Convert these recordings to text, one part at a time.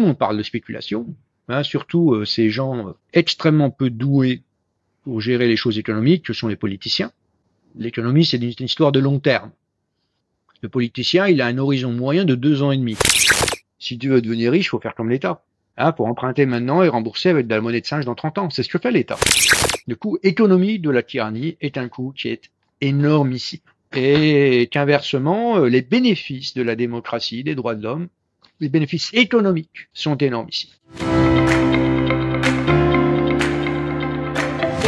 monde parle de spéculation, surtout ces gens extrêmement peu doués pour gérer les choses économiques, que sont les politiciens. L'économie, c'est une histoire de long terme. Le politicien, il a un horizon moyen de 2 ans et demi. Si tu veux devenir riche, il faut faire comme l'État. Pour emprunter maintenant et rembourser avec de la monnaie de singe dans 30 ans. C'est ce que fait l'État. Le coût économique de la tyrannie est un coût qui est énorme ici. Et qu'inversement, les bénéfices de la démocratie, des droits de l'homme, les bénéfices économiques sont énormes ici.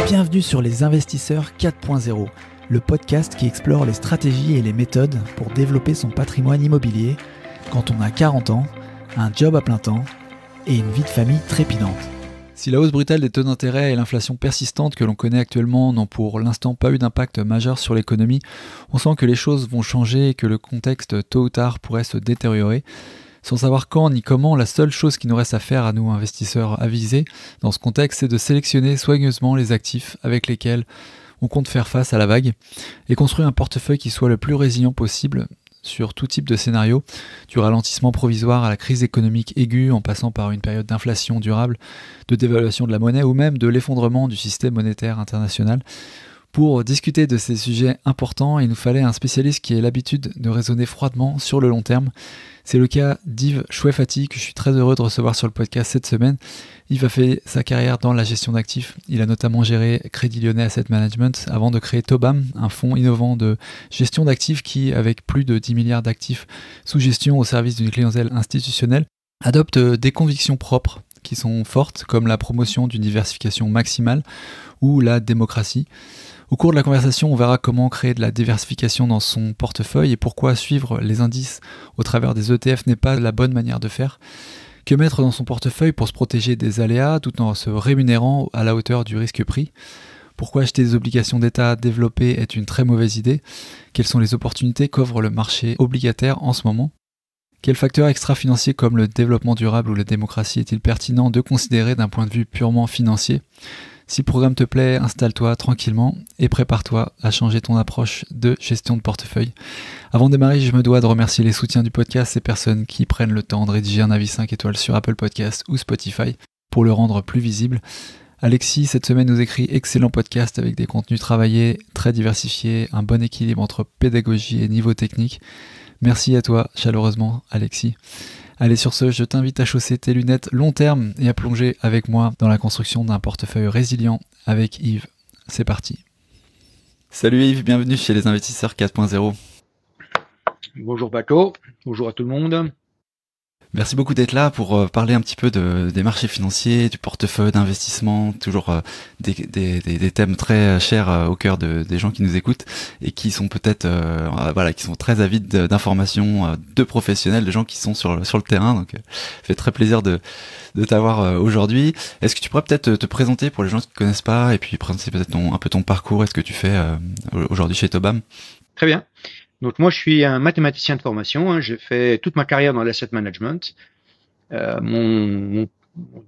Bienvenue sur Les Investisseurs 4.0, le podcast qui explore les stratégies et les méthodes pour développer son patrimoine immobilier quand on a 40 ans, un job à plein temps et une vie de famille trépidante. Si la hausse brutale des taux d'intérêt et l'inflation persistante que l'on connaît actuellement n'ont pour l'instant pas eu d'impact majeur sur l'économie, on sent que les choses vont changer et que le contexte tôt ou tard pourrait se détériorer. Sans savoir quand ni comment, la seule chose qui nous reste à faire à nous investisseurs avisés dans ce contexte, c'est de sélectionner soigneusement les actifs avec lesquels on compte faire face à la vague et construire un portefeuille qui soit le plus résilient possible sur tout type de scénario, du ralentissement provisoire à la crise économique aiguë en passant par une période d'inflation durable, de dévaluation de la monnaie ou même de l'effondrement du système monétaire international. Pour discuter de ces sujets importants, il nous fallait un spécialiste qui ait l'habitude de raisonner froidement sur le long terme. C'est le cas d'Yves Chouefati, que je suis très heureux de recevoir sur le podcast cette semaine. Yves a fait sa carrière dans la gestion d'actifs. Il a notamment géré Crédit Lyonnais Asset Management avant de créer Tobam, un fonds innovant de gestion d'actifs qui, avec plus de 10 milliards d'actifs sous gestion au service d'une clientèle institutionnelle, adopte des convictions propres qui sont fortes, comme la promotion d'une diversification maximale ou la démocratie. Au cours de la conversation, on verra comment créer de la diversification dans son portefeuille et pourquoi suivre les indices au travers des ETF n'est pas la bonne manière de faire. Que mettre dans son portefeuille pour se protéger des aléas tout en se rémunérant à la hauteur du risque pris. Pourquoi acheter des obligations d'État développées est une très mauvaise idée. Quelles sont les opportunités qu'offre le marché obligataire en ce moment. Quel facteur extra-financier comme le développement durable ou la démocratie est-il pertinent de considérer d'un point de vue purement financier ? Si le programme te plaît, installe-toi tranquillement et prépare-toi à changer ton approche de gestion de portefeuille. Avant de démarrer, je me dois de remercier les soutiens du podcast, ces personnes qui prennent le temps de rédiger un avis 5 étoiles sur Apple Podcasts ou Spotify pour le rendre plus visible. Alexis, cette semaine, nous écrit excellent podcast avec des contenus travaillés, très diversifiés, un bon équilibre entre pédagogie et niveau technique. Merci à toi chaleureusement, Alexis. Allez, sur ce, je t'invite à chausser tes lunettes long terme et à plonger avec moi dans la construction d'un portefeuille résilient avec Yves. C'est parti. Salut Yves, bienvenue chez Les Investisseurs 4.0. Bonjour Paco, bonjour à tout le monde. Merci beaucoup d'être là pour parler un petit peu des marchés financiers, du portefeuille d'investissement, toujours des thèmes très chers au cœur des gens qui nous écoutent et qui sont peut-être qui sont très avides d'informations de professionnels, de gens qui sont sur le terrain. Donc, ça fait très plaisir de t'avoir aujourd'hui. Est-ce que tu pourrais peut-être te présenter pour les gens qui ne te connaissent pas et puis présenter peut-être un peu ton parcours et ce que tu fais aujourd'hui chez Tobam? Très bien. Donc moi, je suis un mathématicien de formation. J'ai fait toute ma carrière dans l'asset management. Mon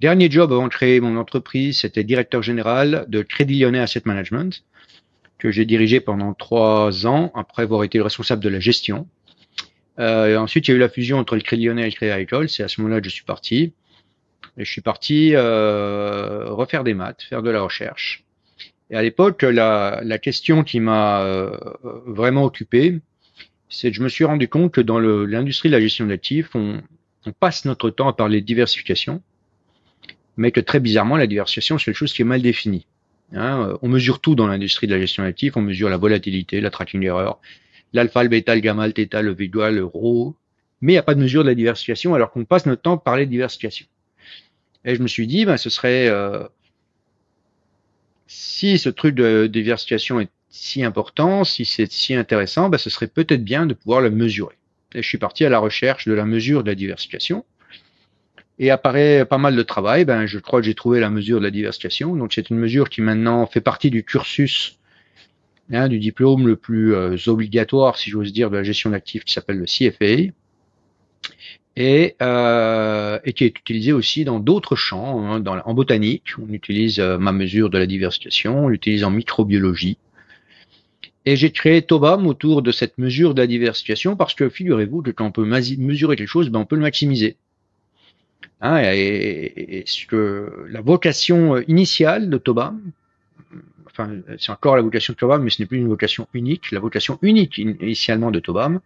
dernier job avant de créer mon entreprise, c'était directeur général de Crédit Lyonnais Asset Management, que j'ai dirigé pendant 3 ans, après avoir été le responsable de la gestion. Ensuite, il y a eu la fusion entre le Crédit Lyonnais et le Crédit Agricole. C'est à ce moment-là que je suis parti. Et je suis parti refaire des maths, faire de la recherche. Et à l'époque, la question qui m'a vraiment occupé, c'est que je me suis rendu compte que dans l'industrie de la gestion d'actifs, on passe notre temps à parler de diversification, mais que très bizarrement, la diversification, c'est quelque chose qui est mal défini. On mesure tout dans l'industrie de la gestion d'actifs, on mesure la volatilité, la tracking error, l'alpha, le bêta, le gamma, le theta, le VGA, le rho, mais il n'y a pas de mesure de la diversification, alors qu'on passe notre temps à parler de diversification. Et je me suis dit, ce serait... si ce truc de diversification est si important, si c'est si intéressant, ce serait peut-être bien de pouvoir le mesurer. Et je suis parti à la recherche de la mesure de la diversification. Et après pas mal de travail, je crois que j'ai trouvé la mesure de la diversification. Donc c'est une mesure qui maintenant fait partie du cursus, du diplôme le plus obligatoire, si j'ose dire, de la gestion d'actifs, qui s'appelle le CFA. Et qui est utilisé aussi dans d'autres champs. En botanique, on utilise ma mesure de la diversification, on l'utilise en microbiologie. Et j'ai créé Tobam autour de cette mesure de la diversification parce que figurez-vous que quand on peut mesurer quelque chose, on peut le maximiser. Hein, et ce que la vocation initiale de Tobam, enfin, c'est encore la vocation de Tobam, mais ce n'est plus une vocation unique. La vocation unique initialement de Tobam,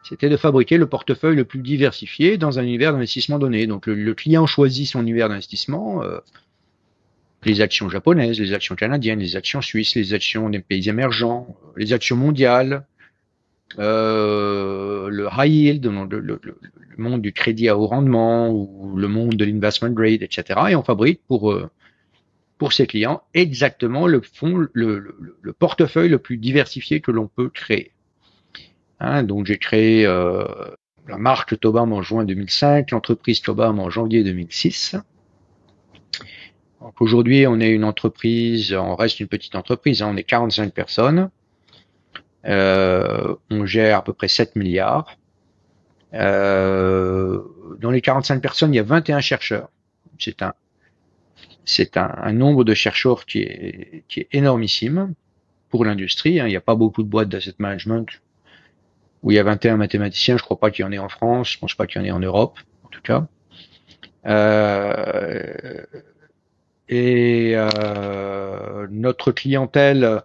c'était de fabriquer le portefeuille le plus diversifié dans un univers d'investissement donné. Donc le client choisit son univers d'investissement, les actions japonaises, les actions canadiennes, les actions suisses, les actions des pays émergents, les actions mondiales, le high yield, le monde du crédit à haut rendement ou le monde de l'investment grade, etc. Et on fabrique pour ses clients exactement le portefeuille le plus diversifié que l'on peut créer. Hein, donc j'ai créé la marque Tobam en juin 2005, l'entreprise Tobam en janvier 2006. Donc aujourd'hui, on est une entreprise, on reste une petite entreprise, hein, on est 45 personnes. On gère à peu près 7 milliards. Dans les 45 personnes, il y a 21 chercheurs. C'est un nombre de chercheurs qui est énormissime pour l'industrie. Hein. Il n'y a pas beaucoup de boîtes d'asset management où il y a 21 mathématiciens. Je ne crois pas qu'il y en ait en France. Je ne pense pas qu'il y en ait en Europe, en tout cas. Notre clientèle,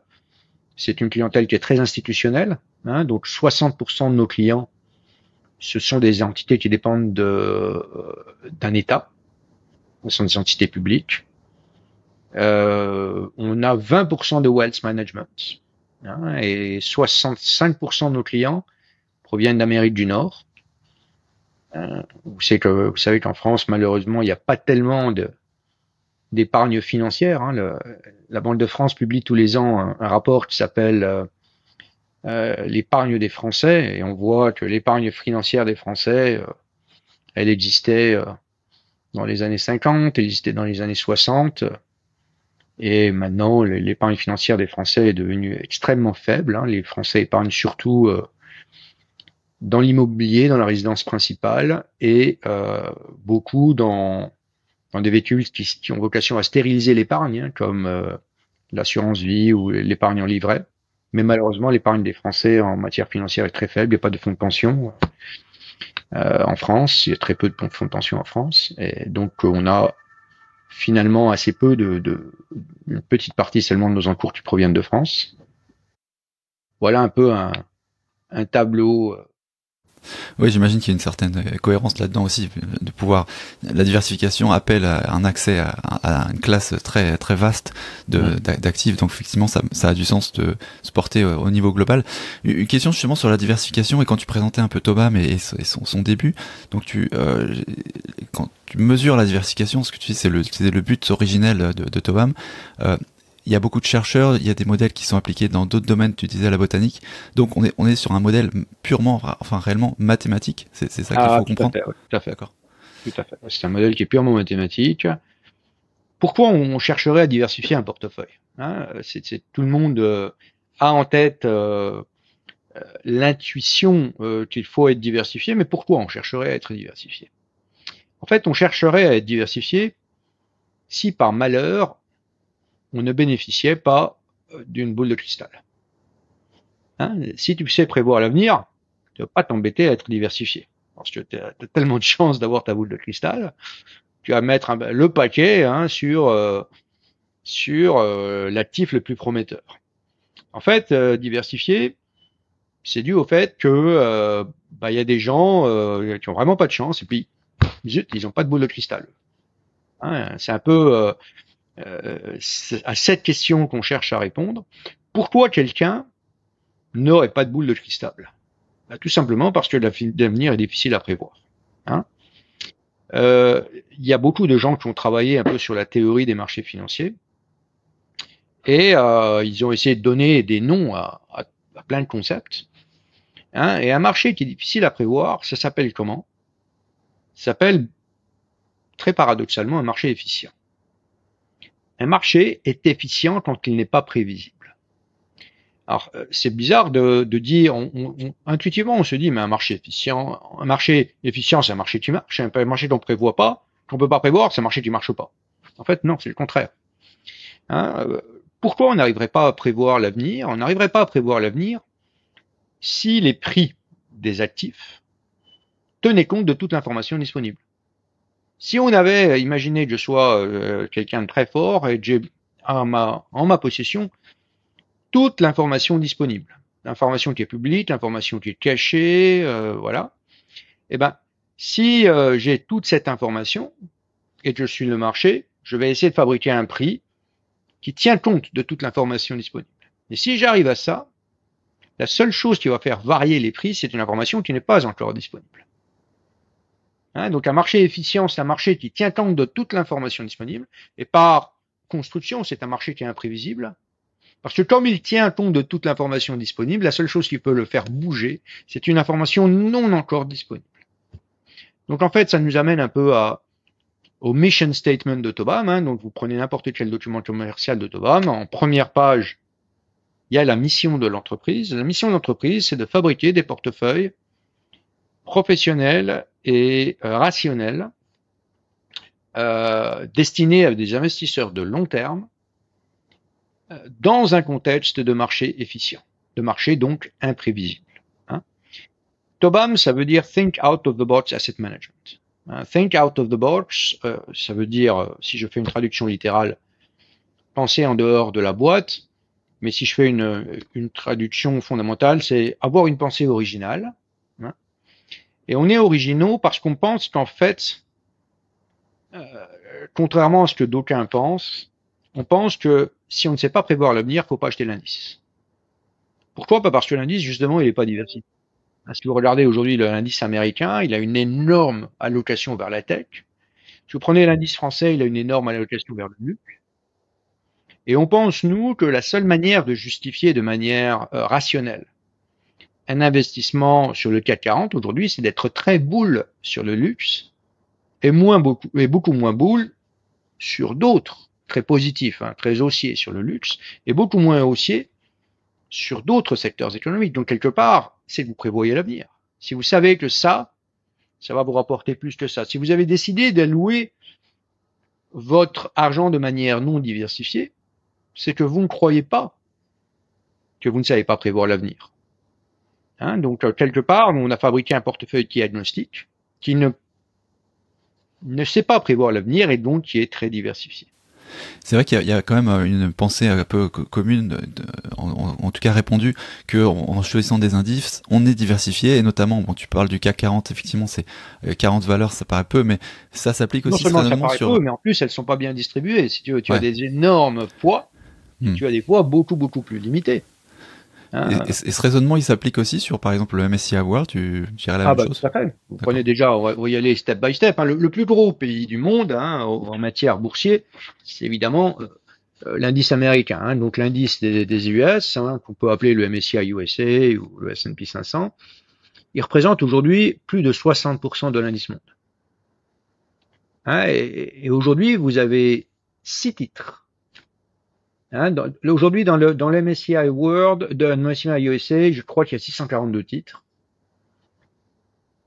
c'est une clientèle qui est très institutionnelle. Hein, donc 60% de nos clients, ce sont des entités qui dépendent d'un État. Ce sont des entités publiques. On a 20% de wealth management. Hein, et 65% de nos clients proviennent d'Amérique du Nord. Vous savez qu'en France, malheureusement, il n'y a pas tellement d'épargne financière. Hein. La Banque de France publie tous les ans un rapport qui s'appelle l'épargne des Français, et on voit que l'épargne financière des Français, elle existait dans les années 50, elle existait dans les années 60, et maintenant l'épargne financière des Français est devenue extrêmement faible. Hein. Les Français épargnent surtout dans l'immobilier, dans la résidence principale, et beaucoup dans des véhicules qui ont vocation à stériliser l'épargne, hein, comme l'assurance vie ou l'épargne en livret. Mais malheureusement, l'épargne des Français en matière financière est très faible. Il n'y a pas de fonds de pension en France. Il y a très peu de fonds de pension en France. Et donc, on a finalement assez peu une petite partie seulement de nos encours qui proviennent de France. Voilà un peu un tableau. Oui, j'imagine qu'il y a une certaine cohérence là-dedans aussi, de pouvoir. La diversification appelle à un accès à une classe très très vaste d'actifs, donc effectivement, ça a du sens de se porter au niveau global. Une question justement sur la diversification, et quand tu présentais un peu Tobam et son début, donc quand tu mesures la diversification, ce que tu dis, c'est le but originel de Tobam. Il y a beaucoup de chercheurs, il y a des modèles qui sont appliqués dans d'autres domaines, tu disais la botanique. Donc on est sur un modèle purement, enfin réellement mathématique. C'est ça qu'il faut comprendre. Tout à fait. D'accord. Tout à fait. C'est un modèle qui est purement mathématique. Pourquoi on chercherait à diversifier un portefeuille, hein? Tout le monde a en tête l'intuition qu'il faut être diversifié, mais pourquoi on chercherait à être diversifié? En fait, on chercherait à être diversifié si par malheur on ne bénéficiait pas d'une boule de cristal. Hein, si tu sais prévoir l'avenir, tu ne vas pas t'embêter à être diversifié. Parce que tu as tellement de chances d'avoir ta boule de cristal, tu vas mettre le paquet, hein, sur l'actif le plus prometteur. En fait, diversifier, c'est dû au fait que y a des gens qui ont vraiment pas de chance, et puis zut, ils n'ont pas de boule de cristal. Hein, c'est un peu à cette question qu'on cherche à répondre. Pourquoi quelqu'un n'aurait pas de boule de cristal? Tout simplement parce que l'avenir est difficile à prévoir. Hein, y a beaucoup de gens qui ont travaillé un peu sur la théorie des marchés financiers, et ils ont essayé de donner des noms à plein de concepts. Hein, et un marché qui est difficile à prévoir, ça s'appelle comment? Ça s'appelle, très paradoxalement, un marché efficient. Un marché est efficient quand il n'est pas prévisible. Alors, c'est bizarre de dire, intuitivement, on se dit, mais un marché efficient, c'est un marché qui marche. Un marché qu'on prévoit pas, qu'on peut pas prévoir, c'est un marché qui marche pas. En fait, non, c'est le contraire. Hein, pourquoi on n'arriverait pas à prévoir l'avenir? On n'arriverait pas à prévoir l'avenir si les prix des actifs tenaient compte de toute l'information disponible. Si on avait imaginé que je sois quelqu'un de très fort et que j'ai en ma possession toute l'information disponible, l'information qui est publique, l'information qui est cachée, voilà. Eh ben, si j'ai toute cette information et que je suis le marché, je vais essayer de fabriquer un prix qui tient compte de toute l'information disponible. Et si j'arrive à ça, la seule chose qui va faire varier les prix, c'est une information qui n'est pas encore disponible. Hein, donc un marché efficient, c'est un marché qui tient compte de toute l'information disponible, et par construction, c'est un marché qui est imprévisible, parce que comme il tient compte de toute l'information disponible, la seule chose qui peut le faire bouger, c'est une information non encore disponible. Donc en fait, ça nous amène un peu au mission statement de Tobam. Hein, donc vous prenez n'importe quel document commercial de Tobam, en première page, il y a la mission de l'entreprise. La mission de l'entreprise, c'est de fabriquer des portefeuilles professionnels et rationnels destinés à des investisseurs de long terme dans un contexte de marché efficient, de marché donc imprévisible. Hein. Tobam, ça veut dire Think Out of the Box Asset Management. Hein, think Out of the Box, ça veut dire, si je fais une traduction littérale, penser en dehors de la boîte, mais si je fais une traduction fondamentale, c'est avoir une pensée originale. Hein. Et on est originaux parce qu'on pense qu'en fait, contrairement à ce que d'aucuns pensent, on pense que si on ne sait pas prévoir l'avenir, il ne faut pas acheter l'indice. Pourquoi? Pas parce que l'indice, justement, il n'est pas diversifié. Si vous regardez aujourd'hui l'indice américain, il a une énorme allocation vers la tech. Si vous prenez l'indice français, il a une énorme allocation vers le luxe. Et on pense, nous, que la seule manière de justifier de manière rationnelle un investissement sur le CAC 40 aujourd'hui, c'est d'être très bull sur le luxe et beaucoup moins bull sur d'autres, très positifs, hein, très haussiers sur le luxe, et beaucoup moins haussiers sur d'autres secteurs économiques. Donc quelque part, c'est que vous prévoyez l'avenir. Si vous savez que ça va vous rapporter plus que ça. Si vous avez décidé d'allouer votre argent de manière non diversifiée, c'est que vous ne croyez pas que vous ne savez pas prévoir l'avenir. Hein, donc quelque part, on a fabriqué un portefeuille qui est agnostique, qui ne sait pas prévoir l'avenir et donc qui est très diversifié. C'est vrai qu'il y a quand même une pensée un peu commune, en tout cas répandue, qu'en choisissant des indices, on est diversifié, et notamment, bon, tu parles du CAC 40, effectivement, c'est 40 valeurs, ça paraît peu, mais ça s'applique aussi non seulement ça paraît peu, mais en plus, elles sont pas bien distribuées. Si tu as des énormes poids, tu as des poids beaucoup plus limités. Hein. Et ce raisonnement, il s'applique aussi sur, par exemple, le MSCI World, tu dirais la même chose? Tout à fait. Vous prenez déjà, on va y aller step by step. Hein, le plus gros pays du monde en matière boursier, c'est évidemment l'indice américain. Hein, donc l'indice des US, qu'on peut appeler le MSCI USA ou le S&P 500, il représente aujourd'hui plus de 60% de l'indice monde. Hein, et aujourd'hui, vous avez 6 titres. Hein, aujourd'hui, dans le MSCI World, dans le MSCI USA, je crois qu'il y a 642 titres.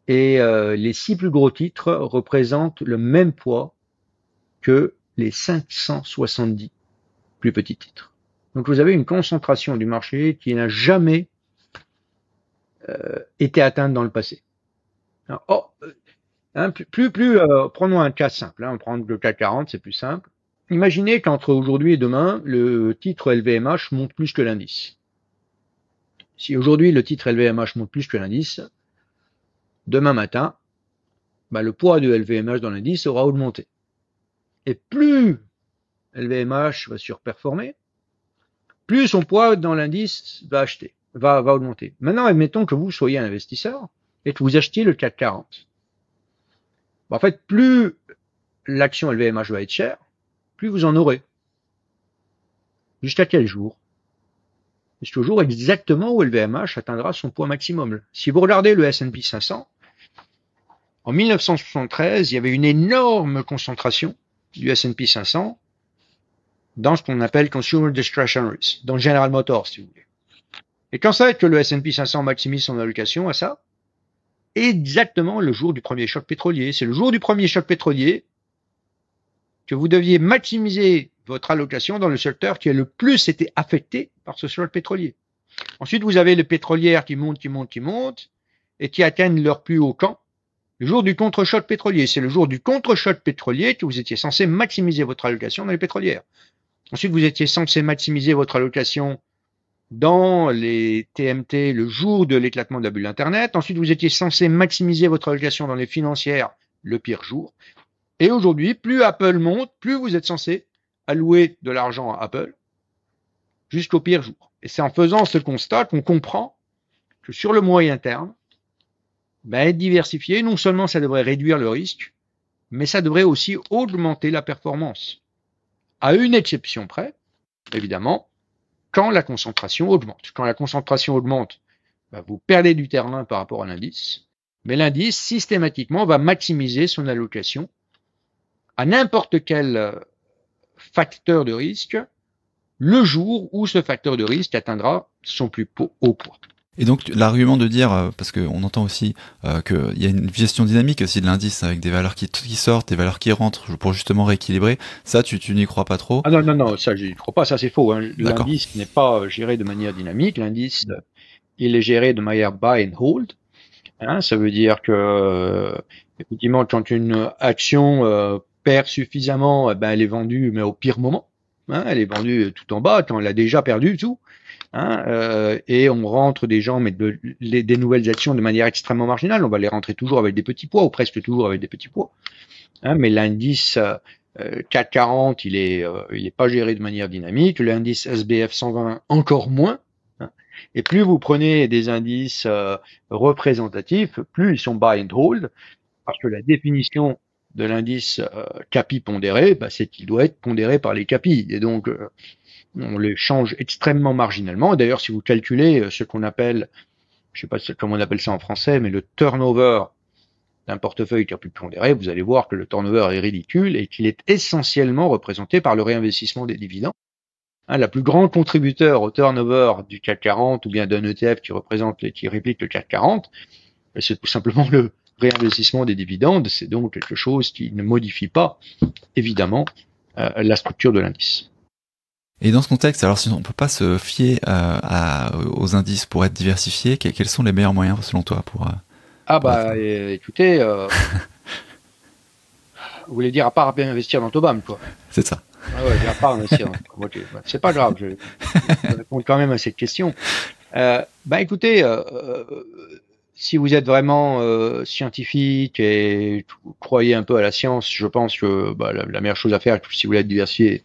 Et les 6 plus gros titres représentent le même poids que les 570 plus petits titres. Donc vous avez une concentration du marché qui n'a jamais été atteinte dans le passé. Alors, prenons un cas simple. Hein, on prend le CAC 40, c'est plus simple. Imaginez qu'entre aujourd'hui et demain, le titre LVMH monte plus que l'indice. Si aujourd'hui le titre LVMH monte plus que l'indice, demain matin, le poids de LVMH dans l'indice aura augmenté. Et plus LVMH va surperformer, plus son poids dans l'indice va augmenter. Maintenant, admettons que vous soyez un investisseur et que vous achetiez le CAC 40. En fait, plus l'action LVMH va être chère, plus vous en aurez. Jusqu'à quel jour? Jusqu'au jour exactement où LVMH atteindra son poids maximum. Si vous regardez le S&P 500, en 1973, il y avait une énorme concentration du S&P 500 dans ce qu'on appelle Consumer Discretionaries, dans General Motors, si vous voulez. Et quand ça va être que le S&P 500 maximise son allocation à ça? Exactement le jour du premier choc pétrolier. C'est le jour du premier choc pétrolier que vous deviez maximiser votre allocation dans le secteur qui a le plus été affecté par ce choc pétrolier. Ensuite, vous avez les pétrolières qui montent et qui atteignent leur plus haut camp Le jour du contre-choc pétrolier, c'est le jour du contre-choc pétrolier que vous étiez censé maximiser votre allocation dans les pétrolières. Ensuite, vous étiez censé maximiser votre allocation dans les TMT le jour de l'éclatement de la bulle Internet. Ensuite, vous étiez censé maximiser votre allocation dans les financières le pire jour. Et aujourd'hui, plus Apple monte, plus vous êtes censé allouer de l'argent à Apple jusqu'au pire jour. Et c'est en faisant ce constat qu'on comprend que sur le moyen terme, être diversifié, non seulement ça devrait réduire le risque, mais ça devrait aussi augmenter la performance. À une exception près, évidemment, quand la concentration augmente. Quand la concentration augmente, vous perdez du terrain par rapport à l'indice, mais l'indice, systématiquement, va maximiser son allocation à n'importe quel facteur de risque le jour où ce facteur de risque atteindra son plus haut poids. Et donc l'argument de dire, parce qu'on entend aussi qu'il y a une gestion dynamique aussi de l'indice avec des valeurs qui sortent, des valeurs qui rentrent pour justement rééquilibrer, ça tu n'y crois pas trop? Ah non, ça je n'y crois pas, ça c'est faux. Hein. L'indice n'est pas géré de manière dynamique, l'indice il est géré de manière buy and hold. Hein, ça veut dire que effectivement quand une action perd suffisamment, elle est vendue mais au pire moment. Hein, elle est vendue tout en bas quand elle a déjà perdu tout. Hein, et on rentre des gens, mais des nouvelles actions de manière extrêmement marginale. On va les rentrer toujours avec des petits poids, ou presque toujours avec des petits poids. Hein, mais l'indice CAC 40, il est pas géré de manière dynamique. L'indice SBF 120, encore moins. Hein, et plus vous prenez des indices représentatifs, plus ils sont buy and hold, parce que la définition de l'indice CAPI pondéré, c'est qu'il doit être pondéré par les CAPI. Et donc, on les change extrêmement marginalement. D'ailleurs, si vous calculez ce qu'on appelle, je sais pas comment on appelle ça en français, mais le turnover d'un portefeuille qui a pu pondérer, vous allez voir que le turnover est ridicule et qu'il est essentiellement représenté par le réinvestissement des dividendes. Hein, la plus grande contributeur au turnover du CAC 40 ou bien d'un ETF qui réplique le CAC 40, c'est tout simplement le réinvestissement des dividendes. C'est donc quelque chose qui ne modifie pas, évidemment, la structure de l'indice. Et dans ce contexte, alors si on ne peut pas se fier aux indices pour être diversifié, quels sont les meilleurs moyens selon toi pour écoutez, vous voulez dire à part bien investir dans Tobam, quoi. C'est ça. Ah ouais, à part investir dans Tobam. Okay. C'est pas grave, je réponds quand même à cette question. Écoutez, si vous êtes vraiment scientifique et vous croyez un peu à la science, je pense que la meilleure chose à faire, si vous voulez être diversifié,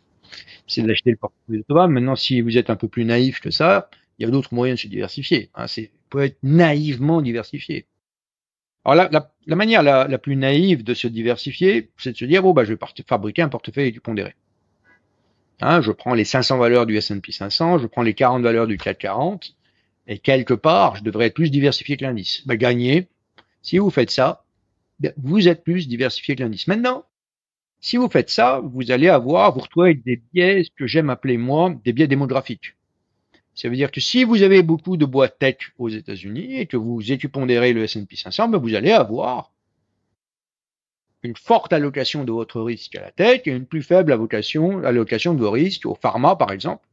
c'est d'acheter le portefeuille de Tobam. Maintenant, si vous êtes un peu plus naïf que ça, il y a d'autres moyens de se diversifier. Hein, peut être naïvement diversifié. Alors la manière la plus naïve de se diversifier, c'est de se dire je vais fabriquer un portefeuille pondéré. Hein, je prends les 500 valeurs du S&P 500, je prends les 40 valeurs du CAC 40, et quelque part, je devrais être plus diversifié que l'indice. Gagner, si vous faites ça, vous êtes plus diversifié que l'indice. Maintenant, si vous faites ça, vous allez vous retrouver avec des biais, ce que j'aime appeler moi, des biais démographiques. Ça veut dire que si vous avez beaucoup de boîtes tech aux États-Unis et que vous équipondérez le S&P 500, vous allez avoir une forte allocation de votre risque à la tech et une plus faible allocation de vos risques au pharma, par exemple,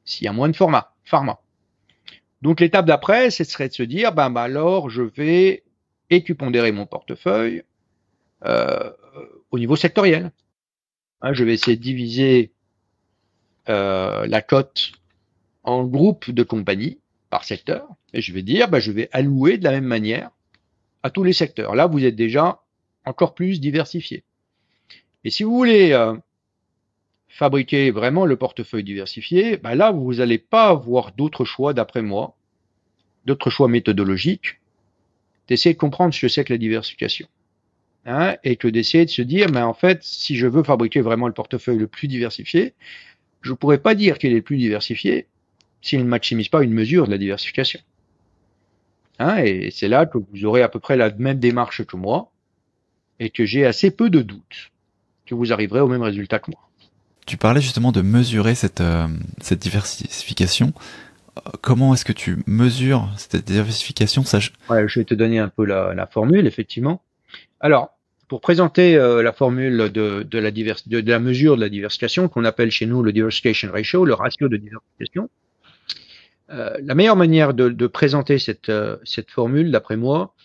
s'il y a moins de pharma. Donc l'étape d'après, ce serait de se dire, alors je vais équipondérer mon portefeuille au niveau sectoriel. Hein, je vais essayer de diviser la cote en groupes de compagnies par secteur, et je vais dire, je vais allouer de la même manière à tous les secteurs. Là, vous êtes déjà encore plus diversifié. Et si vous voulez fabriquer vraiment le portefeuille diversifié, là, vous n'allez pas avoir d'autres choix, d'après moi, d'autres choix méthodologiques, d'essayer de comprendre ce que c'est que la diversification. Hein, et que d'essayer de se dire, en fait, si je veux fabriquer vraiment le portefeuille le plus diversifié, je ne pourrais pas dire qu'il est le plus diversifié s'il ne maximise pas une mesure de la diversification. Hein, et c'est là que vous aurez à peu près la même démarche que moi, et que j'ai assez peu de doutes que vous arriverez au même résultat que moi. Tu parlais justement de mesurer cette diversification. Comment est-ce que tu mesures cette diversification? Je vais te donner un peu la formule, effectivement. Alors, pour présenter la formule de la mesure de la diversification, qu'on appelle chez nous le diversification ratio, le ratio de diversification, la meilleure manière de présenter cette formule, d'après moi,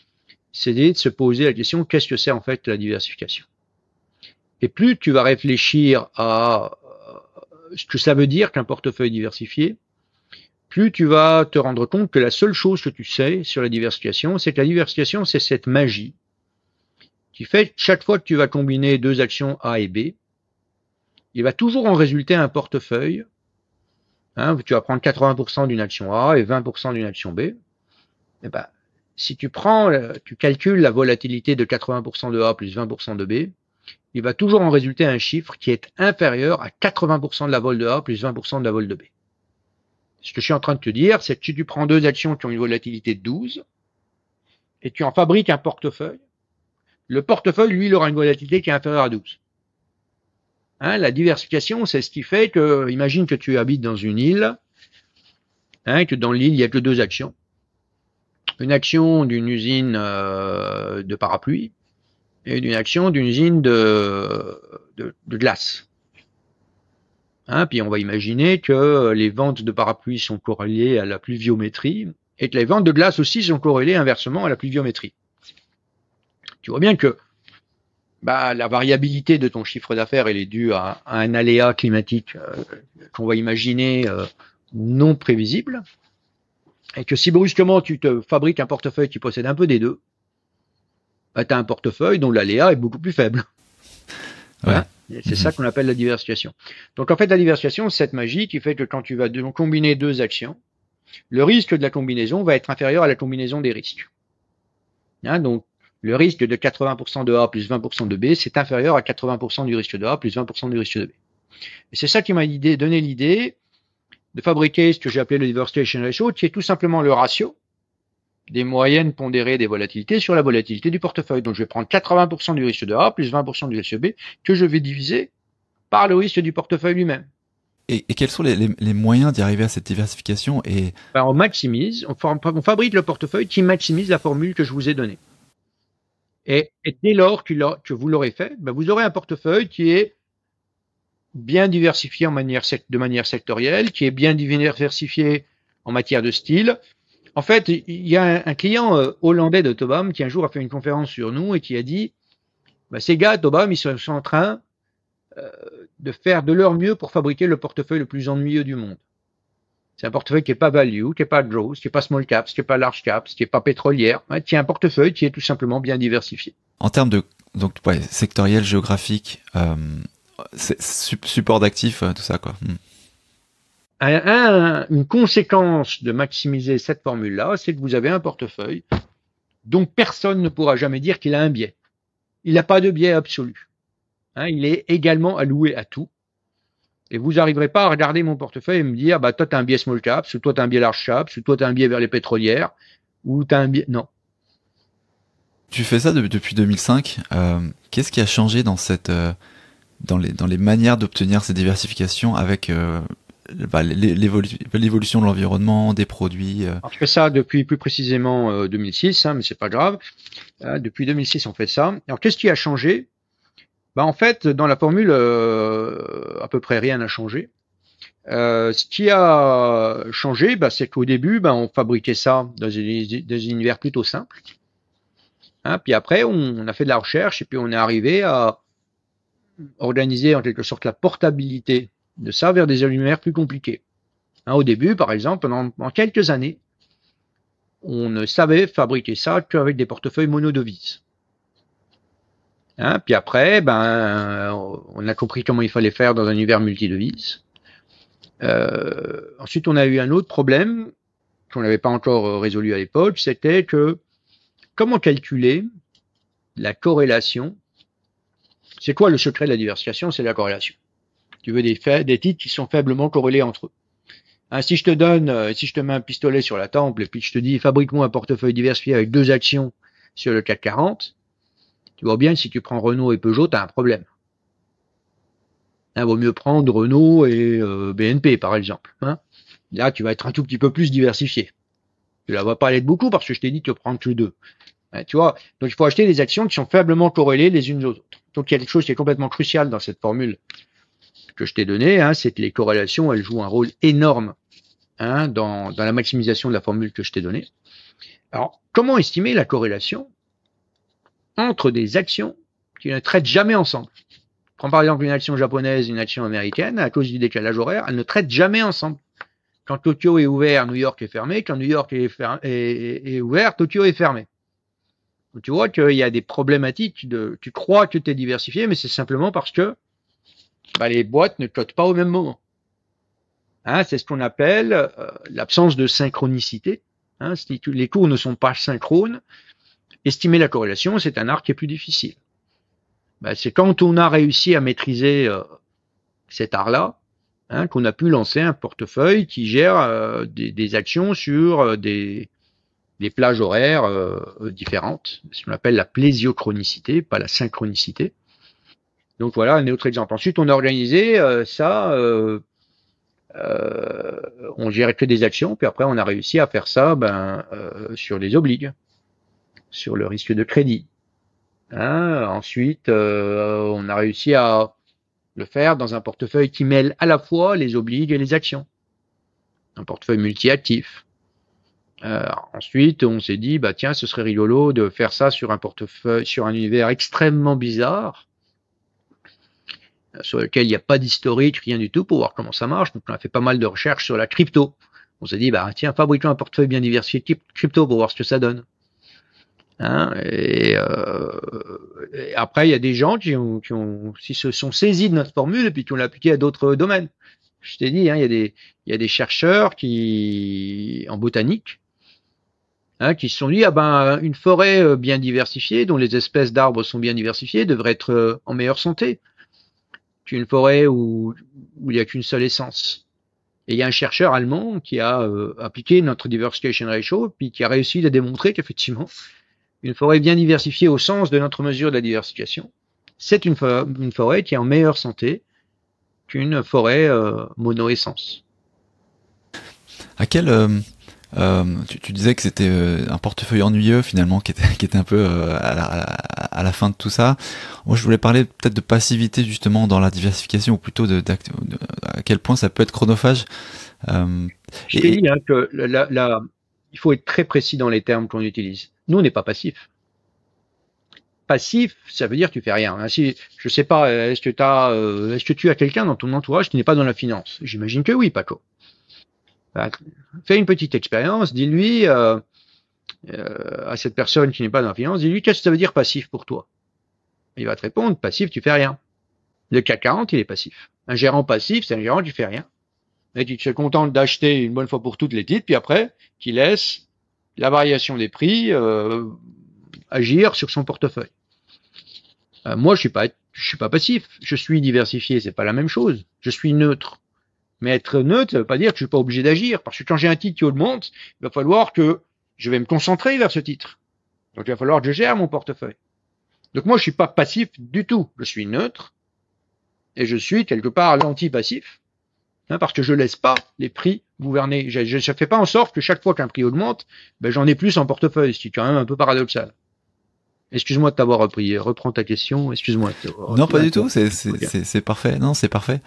c'est de se poser la question, qu'est-ce que c'est en fait la diversification? Et plus tu vas réfléchir à ce que ça veut dire qu'un portefeuille diversifié, plus tu vas te rendre compte que la seule chose que tu sais sur la diversification, c'est que la diversification, c'est cette magie qui fait que chaque fois que tu vas combiner deux actions A et B, il va toujours en résulter un portefeuille. Hein, tu vas prendre 80% d'une action A et 20% d'une action B. Et ben, si tu calcules la volatilité de 80% de A plus 20% de B, il va toujours en résulter un chiffre qui est inférieur à 80% de la vol de A plus 20% de la vol de B. Ce que je suis en train de te dire, c'est que si tu prends deux actions qui ont une volatilité de 12 et tu en fabriques un portefeuille, le portefeuille, lui, il aura une volatilité qui est inférieure à 12. Hein, la diversification, c'est ce qui fait que, imagine que tu habites dans une île, hein, que dans l'île, il n'y a que deux actions. Une action d'une usine de parapluies et une action d'une usine de glace. Hein, puis on va imaginer que les ventes de parapluies sont corrélées à la pluviométrie et que les ventes de glace aussi sont corrélées inversement à la pluviométrie. Tu vois bien que la variabilité de ton chiffre d'affaires, elle est due à un aléa climatique qu'on va imaginer non prévisible, et que si brusquement tu te fabriques un portefeuille qui possède un peu des deux, tu as un portefeuille dont l'aléa est beaucoup plus faible. Ouais. Hein, c'est ça qu'on appelle la diversification. Donc en fait, la diversification, c'est cette magie qui fait que quand tu vas combiner deux actions, le risque de la combinaison va être inférieur à la combinaison des risques. Hein, donc le risque de 80% de A plus 20% de B, c'est inférieur à 80% du risque de A plus 20% du risque de B. Et c'est ça qui m'a donné l'idée de fabriquer ce que j'ai appelé le diversification ratio, qui est tout simplement le ratio des moyennes pondérées des volatilités sur la volatilité du portefeuille. Donc je vais prendre 80% du risque de A plus 20% du risque de B, que je vais diviser par le risque du portefeuille lui-même. Et quels sont les moyens d'y arriver à cette diversification et... On maximise, on fabrique le portefeuille qui maximise la formule que je vous ai donnée. Et dès lors que vous l'aurez fait, vous aurez un portefeuille qui est bien diversifié de manière sectorielle, qui est bien diversifié en matière de style. En fait, il y a un client hollandais de Tobam qui un jour a fait une conférence sur nous et qui a dit ces gars, Tobam, ils sont en train de faire de leur mieux pour fabriquer le portefeuille le plus ennuyeux du monde. C'est un portefeuille qui n'est pas value, qui n'est pas growth, qui n'est pas small caps, qui n'est pas large caps, qui n'est pas pétrolière, qui est un portefeuille qui est tout simplement bien diversifié. En termes de sectoriel, géographique, support d'actifs, tout ça, quoi. Une conséquence de maximiser cette formule-là, c'est que vous avez un portefeuille dont personne ne pourra jamais dire qu'il a un biais. Il n'a pas de biais absolu. Il est également alloué à tout. Et vous n'arriverez pas à regarder mon portefeuille et me dire, toi, tu as un biais small caps, ou toi, tu as un biais large caps, ou toi, tu as un biais vers les pétrolières, ou tu as un biais... Non. Tu fais ça depuis 2005. Qu'est-ce qui a changé dans dans les manières d'obtenir ces diversifications avec l'évolution de l'environnement, des produits Alors, je fais ça depuis plus précisément 2006, mais c'est pas grave. Depuis 2006, on fait ça. Alors, qu'est-ce qui a changé? En fait, dans la formule, à peu près rien n'a changé. Ce qui a changé, c'est qu'au début, on fabriquait ça dans des univers plutôt simples. Puis après, on a fait de la recherche et puis on est arrivé à organiser en quelque sorte la portabilité de ça vers des univers plus compliqués. Au début, par exemple, pendant quelques années, on ne savait fabriquer ça qu'avec des portefeuilles monodevises. Puis après, on a compris comment il fallait faire dans un univers multidevises. Ensuite, on a eu un autre problème qu'on n'avait pas encore résolu à l'époque, c'était que comment calculer la corrélation? C'est quoi le secret de la diversification? C'est la corrélation. Tu veux des titres qui sont faiblement corrélés entre eux. Si je te mets un pistolet sur la temple et puis je te dis fabrique-moi un portefeuille diversifié avec deux actions sur le CAC 40, tu vois bien que si tu prends Renault et Peugeot, tu as un problème. Vaut mieux prendre Renault et BNP, par exemple. Là, tu vas être un tout petit peu plus diversifié. Tu ne vas pas aller de beaucoup parce que je t'ai dit de prendre que deux. Tu vois, donc il faut acheter des actions qui sont faiblement corrélées les unes aux autres. Donc il y a quelque chose qui est complètement crucial dans cette formule que je t'ai donnée, c'est que les corrélations, elles jouent un rôle énorme dans la maximisation de la formule que je t'ai donnée. Alors, comment estimer la corrélation? entre des actions qui ne traitent jamais ensemble. Prends par exemple une action japonaise, une action américaine, à cause du décalage horaire, elles ne traitent jamais ensemble. Quand Tokyo est ouvert, New York est fermé. Quand New York est ouvert, Tokyo est fermé. Donc, tu vois qu'il y a des problématiques tu crois que tu es diversifié, mais c'est simplement parce que les boîtes ne cotent pas au même moment. Hein, c'est ce qu'on appelle l'absence de synchronicité. Hein, si les cours ne sont pas synchrones, estimer la corrélation, c'est un art qui est plus difficile. C'est quand on a réussi à maîtriser cet art-là, hein, qu'on a pu lancer un portefeuille qui gère des actions sur des plages horaires différentes, ce qu'on appelle la plésiochronicité, pas la synchronicité. Donc voilà un autre exemple. Ensuite, on a organisé ça, on gérait que des actions, puis après on a réussi à faire ça sur les obligues, sur le risque de crédit. Hein, ensuite, on a réussi à le faire dans un portefeuille qui mêle à la fois les obligues et les actions. Un portefeuille multi-actif. Ensuite, on s'est dit, tiens, ce serait rigolo de faire ça sur un portefeuille, sur un univers extrêmement bizarre, sur lequel il n'y a pas d'historique, rien du tout, pour voir comment ça marche. Donc, on a fait pas mal de recherches sur la crypto. On s'est dit, tiens, fabriquons un portefeuille bien diversifié de crypto pour voir ce que ça donne. Hein, et après, il y a des gens qui se sont saisis de notre formule et puis qui ont appliqué à d'autres domaines. Je t'ai dit, hein, il y a des chercheurs en botanique, hein, qui se sont dit, une forêt bien diversifiée, dont les espèces d'arbres sont bien diversifiées, devrait être en meilleure santé qu'une forêt où il n'y a qu'une seule essence. Et il y a un chercheur allemand qui a appliqué notre diversification ratio, puis qui a réussi à démontrer qu'effectivement, une forêt bien diversifiée au sens de notre mesure de la diversification, c'est une forêt qui est en meilleure santé qu'une forêt mono-essence. À quel tu disais que c'était un portefeuille ennuyeux finalement qui était un peu à la fin de tout ça. Moi, je voulais parler peut-être de passivité justement dans la diversification, ou plutôt à quel point ça peut être chronophage. Je t'ai dit que il faut être très précis dans les termes qu'on utilise. Nous, on n'est pas passif. Passif, ça veut dire que tu fais rien. Si, je sais pas, est-ce que tu as quelqu'un dans ton entourage qui n'est pas dans la finance? J'imagine que oui, Paco. Fais une petite expérience, dis-lui à cette personne qui n'est pas dans la finance, dis-lui qu'est-ce que ça veut dire passif pour toi. Il va te répondre, passif, tu fais rien. Le CAC 40, il est passif. Un gérant passif, c'est un gérant qui fait rien. Et qui se contente d'acheter une bonne fois pour toutes les titres, puis après, qui laisse la variation des prix agir sur son portefeuille. Moi, je suis pas passif. Je suis diversifié, c'est pas la même chose. Je suis neutre. Mais être neutre, ça veut pas dire que je suis pas obligé d'agir. Parce que quand j'ai un titre qui augmente, il va falloir que je vais me concentrer vers ce titre. Donc, il va falloir que je gère mon portefeuille. Donc, moi, je suis pas passif du tout. Je suis neutre. Et je suis quelque part l'anti-passif. Hein, parce que je laisse pas les prix gouverner. Je fais pas en sorte que chaque fois qu'un prix augmente, j'en ai plus en portefeuille, ce qui est quand même un peu paradoxal. Excuse-moi de t'avoir repris. Reprends ta question. Excuse-moi. Non, pas du tout. C'est parfait. Non, c'est parfait.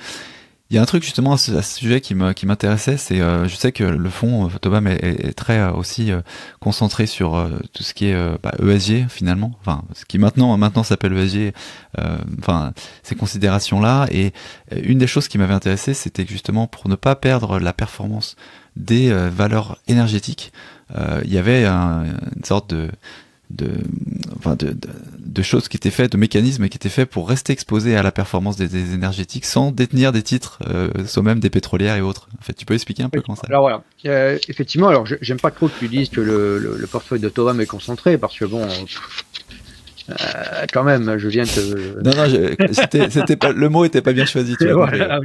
Il y a un truc justement à ce sujet qui m'intéressait, c'est je sais que le fonds Photobam est très aussi concentré sur tout ce qui est ESG finalement, enfin ce qui maintenant s'appelle ESG, enfin ces considérations-là. Et une des choses qui m'avait intéressé, c'était que justement pour ne pas perdre la performance des valeurs énergétiques, il y avait une sorte de choses qui étaient faites, de mécanismes qui étaient faits pour rester exposé à la performance des énergétiques sans détenir des titres, soit même des pétrolières et autres. En fait, tu peux expliquer un peu comment ça? Alors voilà, effectivement, alors j'aime pas trop que tu dises que le portefeuille de Photobam est concentré, parce que bon, quand même, je viens de... Non, c'était pas, le mot était pas bien choisi. Tu vois, voilà,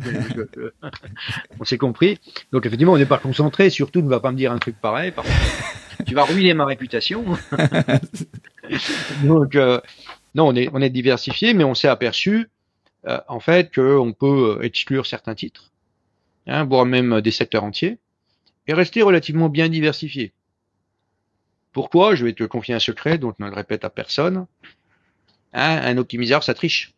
on s'est compris. Donc effectivement, on n'est pas concentré. Surtout, ne va pas me dire un truc pareil. Parce que tu vas ruiner ma réputation. Donc non, on est diversifié, mais on s'est aperçu en fait qu'on peut exclure certains titres, hein, voire même des secteurs entiers, et rester relativement bien diversifié. Pourquoi? Je vais te confier un secret, donc je ne le répète à personne. Hein, un optimiseur, ça triche.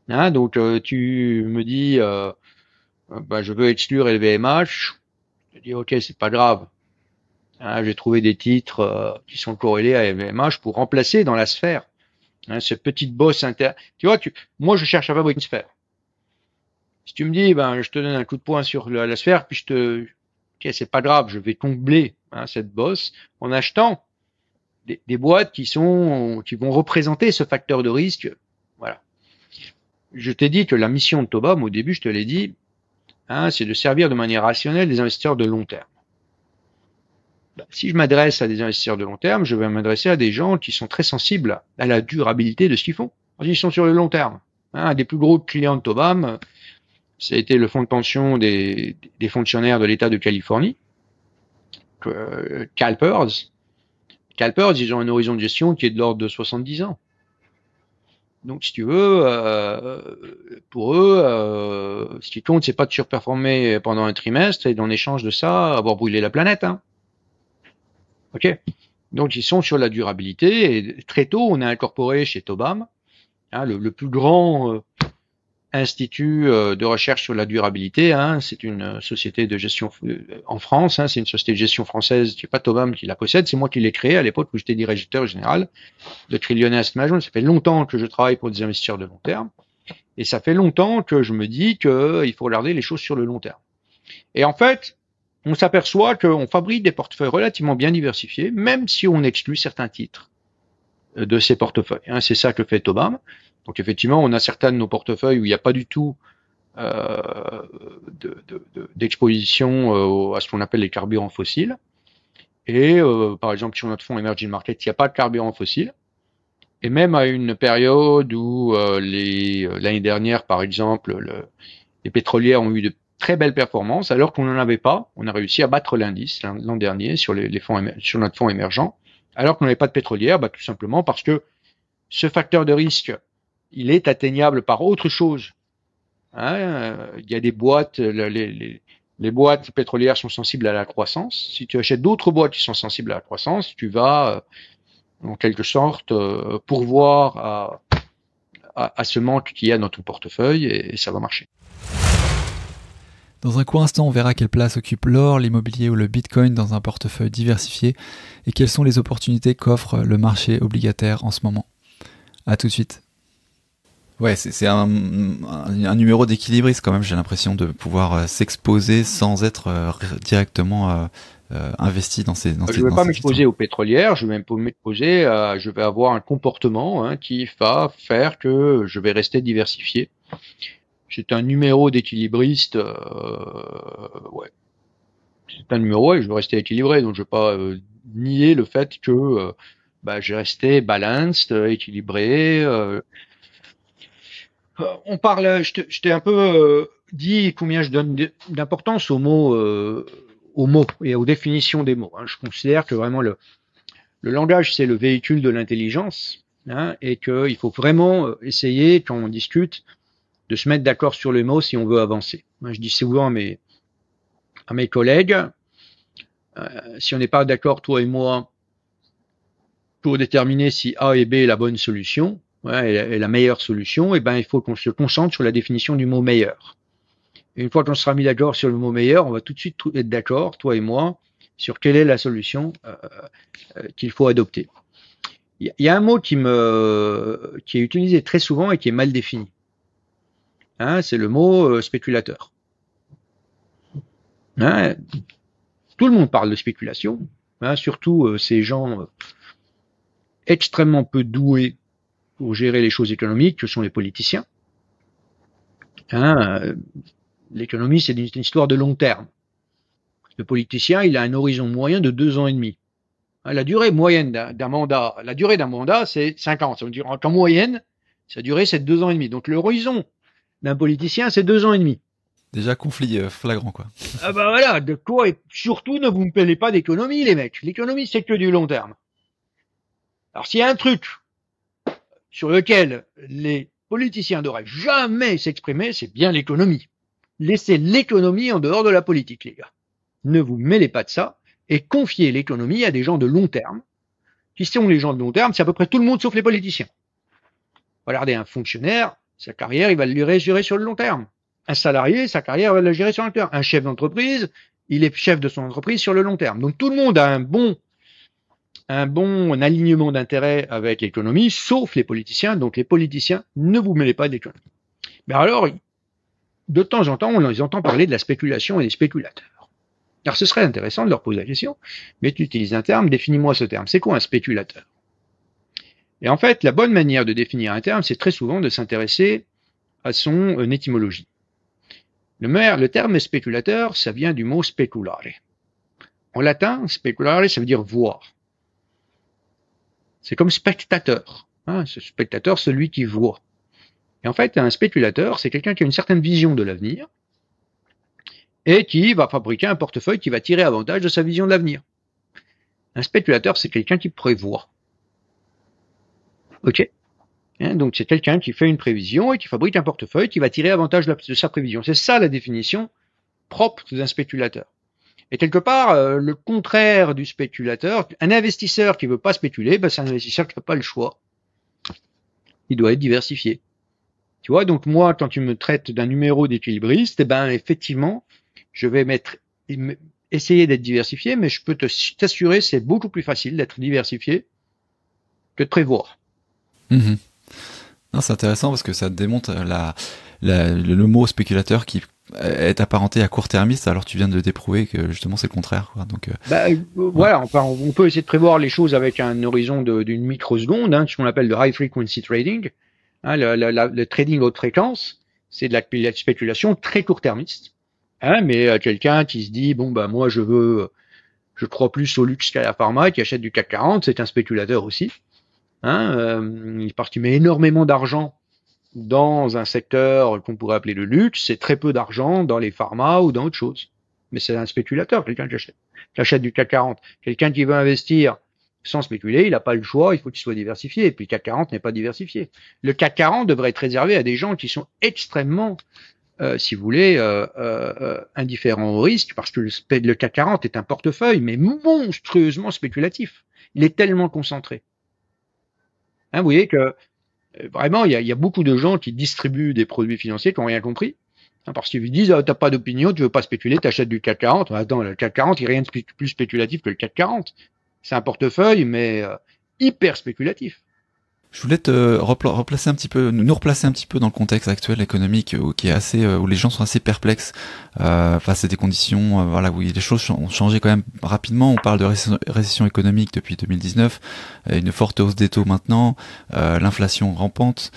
Hein, donc tu me dis, je veux exclure LVMH. Je dis ok, c'est pas grave. Hein, j'ai trouvé des titres qui sont corrélés à LVMH pour remplacer dans la sphère cette petite bosse inter. Tu vois, moi je cherche à fabriquer une sphère. Si tu me dis, ben, je te donne un coup de poing sur la sphère, puis ok, c'est pas grave, je vais combler cette bosse en achetant des boîtes qui vont représenter ce facteur de risque. Voilà. Je t'ai dit que la mission de Tobam, au début, je te l'ai dit, c'est de servir de manière rationnelle les investisseurs de long terme. Si je m'adresse à des investisseurs de long terme, je vais m'adresser à des gens qui sont très sensibles à la durabilité de ce qu'ils font. Ils sont sur le long terme. Un des plus gros clients de Tobam, ça a été le fonds de pension des fonctionnaires de l'État de Californie, CalPERS. CalPERS, ils ont un horizon de gestion qui est de l'ordre de 70 ans. Donc, si tu veux, pour eux, ce qui compte, c'est pas de surperformer pendant un trimestre et en échange de ça, avoir brûlé la planète. Ok. Donc, ils sont sur la durabilité et très tôt, on a incorporé chez Tobam le plus grand institut de recherche sur la durabilité. C'est une société de gestion en France. C'est une société de gestion française. C'est pas Tobam qui la possède. C'est moi qui l'ai créée à l'époque où j'étais directeur général de Trillionaire Asset Management. Ça fait longtemps que je travaille pour des investisseurs de long terme. Et ça fait longtemps que je me dis qu'il faut regarder les choses sur le long terme. Et en fait, on s'aperçoit qu'on fabrique des portefeuilles relativement bien diversifiés, même si on exclut certains titres de ces portefeuilles. C'est ça que fait Tobam. Donc effectivement, on a certains de nos portefeuilles où il n'y a pas du tout d'exposition à ce qu'on appelle les carburants fossiles. Et par exemple, sur notre fonds Emerging Market, il n'y a pas de carburants fossiles. Et même à une période où l'année dernière, par exemple, les pétrolières ont eu de très belles performances, alors qu'on n'en avait pas, on a réussi à battre l'indice l'an dernier sur sur notre fonds émergent, alors qu'on n'avait pas de pétrolière, tout simplement parce que ce facteur de risque, il est atteignable par autre chose. Il y a des boîtes, les boîtes pétrolières sont sensibles à la croissance. Si tu achètes d'autres boîtes qui sont sensibles à la croissance, tu vas, en quelque sorte, pourvoir à ce manque qu'il y a dans ton portefeuille et ça va marcher. Dans un court instant, on verra quelle place occupe l'or, l'immobilier ou le bitcoin dans un portefeuille diversifié et quelles sont les opportunités qu'offre le marché obligataire en ce moment. À tout de suite. Ouais, c'est un numéro d'équilibriste quand même, j'ai l'impression de pouvoir s'exposer sans être directement investi dans ces... Je ne vais pas m'exposer aux pétrolières, je vais m'exposer je vais avoir un comportement qui va faire que je vais rester diversifié. C'est un numéro d'équilibriste, ouais. C'est un numéro et je veux rester équilibré, donc je ne vais pas nier le fait que je restais balanced, équilibré. On parle, je t'ai un peu dit combien je donne d'importance aux mots et aux définitions des mots. Je considère que vraiment le langage, c'est le véhicule de l'intelligence, et qu'il faut vraiment essayer, quand on discute, de se mettre d'accord sur les mots si on veut avancer. Moi, je dis souvent à mes collègues, si on n'est pas d'accord, toi et moi, pour déterminer si A et B est la bonne solution, et la meilleure solution, il faut qu'on se concentre sur la définition du mot meilleur. Et une fois qu'on sera mis d'accord sur le mot meilleur, on va tout de suite être d'accord, toi et moi, sur quelle est la solution qu'il faut adopter. Il y a un mot qui est utilisé très souvent et qui est mal défini. C'est le mot spéculateur. Tout le monde parle de spéculation, surtout ces gens extrêmement peu doués pour gérer les choses économiques, que sont les politiciens. L'économie, c'est une histoire de long terme. Le politicien, il a un horizon moyen de 2 ans et demi. La durée moyenne d'un mandat, c'est 5 ans. Ça veut dire qu'en moyenne, sa durée, c'est 2 ans et demi. Donc l'horizon d'un politicien, c'est 2 ans et demi. Déjà conflit flagrant, quoi. Voilà, de quoi, et surtout, ne vous me parlez pas d'économie, les mecs. L'économie, c'est que du long terme. Alors, s'il y a un truc sur lequel les politiciens ne devraient jamais s'exprimer, c'est bien l'économie. Laissez l'économie en dehors de la politique, les gars. Ne vous mêlez pas de ça et confiez l'économie à des gens de long terme. Qui sont les gens de long terme? C'est à peu près tout le monde sauf les politiciens. Regardez, un fonctionnaire, sa carrière, il va le gérer sur le long terme. Un salarié, sa carrière, il va le gérer sur le long terme. Un chef d'entreprise, il est chef de son entreprise sur le long terme. Donc tout le monde a un bon alignement d'intérêts avec l'économie, sauf les politiciens. Donc les politiciens, ne vous mêlez pas d'économie. Mais alors, de temps en temps, on les entend parler de la spéculation et des spéculateurs. Alors ce serait intéressant de leur poser la question, mais tu utilises un terme, définis-moi ce terme. C'est quoi un spéculateur? Et en fait, la bonne manière de définir un terme, c'est très souvent de s'intéresser à son étymologie. Le terme spéculateur, ça vient du mot speculare. En latin, speculare, ça veut dire voir. C'est comme spectateur. Ce spectateur, celui qui voit. Et en fait, un spéculateur, c'est quelqu'un qui a une certaine vision de l'avenir et qui va fabriquer un portefeuille qui va tirer avantage de sa vision de l'avenir. Un spéculateur, c'est quelqu'un qui prévoit. Ok. Donc c'est quelqu'un qui fait une prévision et qui fabrique un portefeuille qui va tirer avantage de sa prévision. C'est ça la définition propre d'un spéculateur. Et quelque part, le contraire du spéculateur, un investisseur qui veut pas spéculer, c'est un investisseur qui n'a pas le choix. Il doit être diversifié. Tu vois, donc moi, quand tu me traites d'un numéro d'équilibriste, effectivement, je vais essayer d'être diversifié, mais je peux t'assurer, c'est beaucoup plus facile d'être diversifié que de prévoir. Mmh. Non, c'est intéressant parce que ça démontre le mot spéculateur qui est apparenté à court-termiste, alors tu viens de déprouver que justement c'est le contraire, quoi. Donc, voilà, enfin, on peut essayer de prévoir les choses avec un horizon d'une microseconde, ce qu'on appelle le high frequency trading. Le trading haute fréquence, c'est de la spéculation très court-termiste. Mais quelqu'un qui se dit, moi je crois plus au luxe qu'à la pharma, qui achète du CAC 40, c'est un spéculateur aussi. Il met énormément d'argent dans un secteur qu'on pourrait appeler le luxe, c'est très peu d'argent dans les pharma ou dans autre chose. Mais c'est un spéculateur, quelqu'un qui achète du CAC 40. Quelqu'un qui veut investir sans spéculer, il n'a pas le choix, il faut qu'il soit diversifié. Et puis le CAC 40 n'est pas diversifié. Le CAC 40 devrait être réservé à des gens qui sont extrêmement, si vous voulez, indifférents au risque, parce que le CAC 40 est un portefeuille, mais monstrueusement spéculatif. Il est tellement concentré. Vous voyez que vraiment, il y a beaucoup de gens qui distribuent des produits financiers qui n'ont rien compris. Parce qu'ils disent, t'as pas d'opinion, tu veux pas spéculer, t'achètes du CAC 40. Attends, le CAC 40, il n'y a rien de plus spéculatif que le CAC 40. C'est un portefeuille, mais hyper spéculatif. Je voulais te replacer un petit peu, nous replacer un petit peu dans le contexte actuel économique qui est assez, où les gens sont assez perplexes face à des conditions, où les choses ont changé quand même rapidement. On parle de récession économique depuis 2019, une forte hausse des taux maintenant, l'inflation rampante.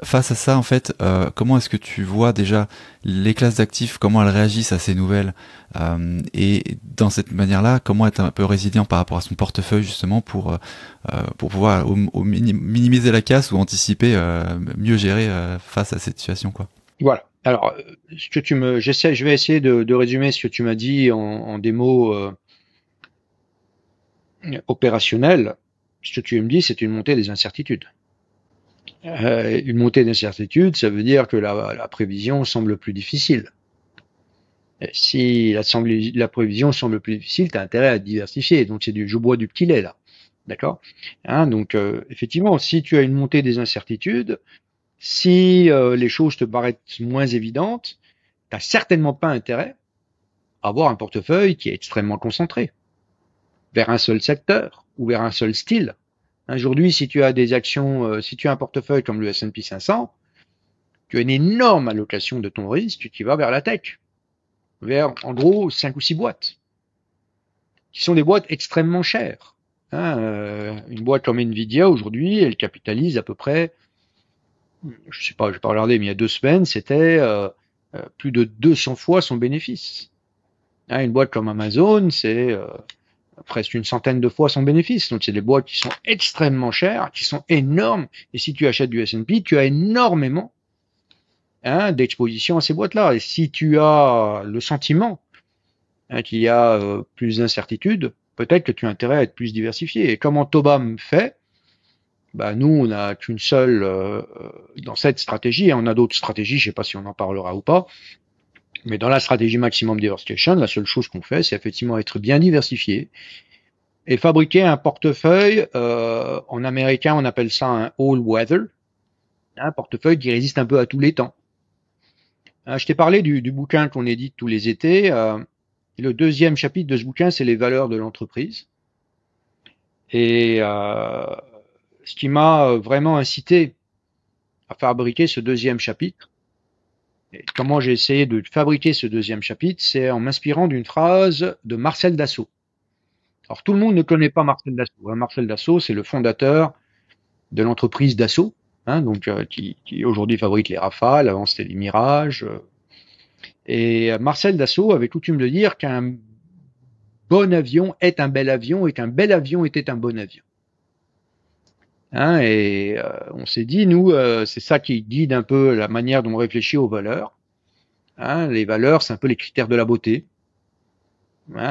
Face à ça, en fait, comment est-ce que tu vois déjà les classes d'actifs, comment elles réagissent à ces nouvelles, et dans cette manière-là, comment être un peu résilient par rapport à son portefeuille justement pour pouvoir minimiser la casse ou anticiper, mieux gérer face à cette situation, quoi. Voilà. Alors, je vais essayer de résumer ce que tu m'as dit en des mots opérationnels. Ce que tu me dis, c'est une montée des incertitudes. Une montée d'incertitude, ça veut dire que la prévision semble plus difficile. Et si la prévision semble plus difficile, tu as intérêt à diversifier. Donc c'est je bois du petit lait là, d'accord? Donc effectivement, si tu as une montée des incertitudes, si les choses te paraissent moins évidentes, tu n'as certainement pas intérêt à avoir un portefeuille qui est extrêmement concentré vers un seul secteur ou vers un seul style. Aujourd'hui, si tu as des actions, si tu as un portefeuille comme le S&P 500, tu as une énorme allocation de ton risque qui va vers la tech, vers en gros 5 ou 6 boîtes, qui sont des boîtes extrêmement chères. Une boîte comme Nvidia aujourd'hui, elle capitalise à peu près, je sais pas, je vais pas regarder, mais il y a 2 semaines, c'était plus de 200 fois son bénéfice. Une boîte comme Amazon, c'est presque une centaine de fois son bénéfice. Donc c'est des boîtes qui sont extrêmement chères, qui sont énormes. Et si tu achètes du S&P, tu as énormément d'exposition à ces boîtes-là. Et si tu as le sentiment qu'il y a plus d'incertitudes, peut-être que tu as intérêt à être plus diversifié. Et comme Tobam fait, nous on n'a qu'une seule dans cette stratégie, et on a d'autres stratégies, je ne sais pas si on en parlera ou pas. Mais dans la stratégie Maximum Diversification, la seule chose qu'on fait, c'est effectivement être bien diversifié et fabriquer un portefeuille, en américain on appelle ça un all-weather, un portefeuille qui résiste un peu à tous les temps. Je t'ai parlé du bouquin qu'on édite tous les étés, Et le deuxième chapitre de ce bouquin, c'est les valeurs de l'entreprise. Et ce qui m'a vraiment incité à fabriquer ce deuxième chapitre, et comment j'ai essayé de fabriquer ce deuxième chapitre, c'est en m'inspirant d'une phrase de Marcel Dassault. Alors tout le monde ne connaît pas Marcel Dassault. Marcel Dassault, c'est le fondateur de l'entreprise Dassault, donc qui aujourd'hui fabrique les Rafales, avant c'était les Mirages. Et Marcel Dassault avait coutume de dire qu'un bon avion est un bel avion et qu'un bel avion était un bon avion. On s'est dit, nous, c'est ça qui guide un peu la manière dont on réfléchit aux valeurs. Les valeurs, c'est un peu les critères de la beauté.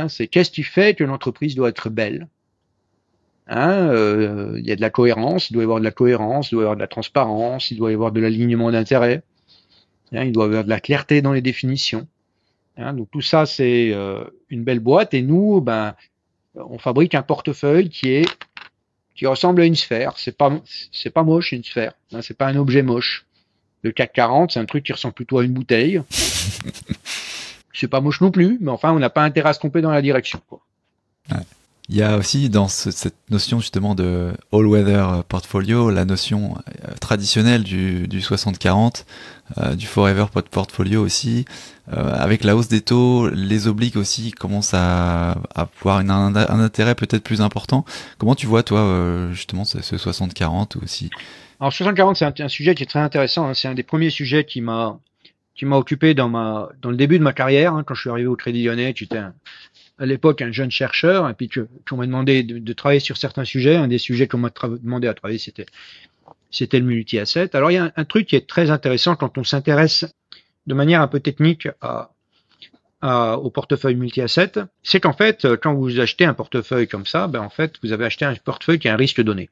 C'est qu'est-ce qui fait que l'entreprise doit être belle. Il y a de la cohérence, il doit y avoir de la cohérence, il doit y avoir de la transparence, il doit y avoir de l'alignement d'intérêts, il doit y avoir de la clarté dans les définitions. Donc tout ça, c'est une belle boîte. Et nous, on fabrique un portefeuille qui ressemble à une sphère. C'est pas moche, une sphère. C'est pas un objet moche. Le CAC 40, c'est un truc qui ressemble plutôt à une bouteille. C'est pas moche non plus, mais enfin, on n'a pas intérêt à se tromper dans la direction, quoi. Ouais. Il y a aussi dans cette notion justement de all-weather portfolio, la notion traditionnelle du 60-40, du forever portfolio aussi. Avec la hausse des taux, les obliques aussi commencent à avoir un intérêt peut-être plus important. Comment tu vois, toi, justement, ce 60-40 aussi? Alors, 60-40, c'est un sujet qui est très intéressant. C'est un des premiers sujets qui m'a occupé dans le début de ma carrière. Quand je suis arrivé au Crédit Lyonnais, j'étais à l'époque un jeune chercheur, et puis qu'on m'a demandé de travailler sur certains sujets. Un des sujets qu'on m'a demandé à travailler, c'était le multi-asset. Alors, il y a un truc qui est très intéressant quand on s'intéresse de manière un peu technique au portefeuille multi-asset, c'est qu'en fait, quand vous achetez un portefeuille comme ça, en fait, vous avez acheté un portefeuille qui a un risque donné.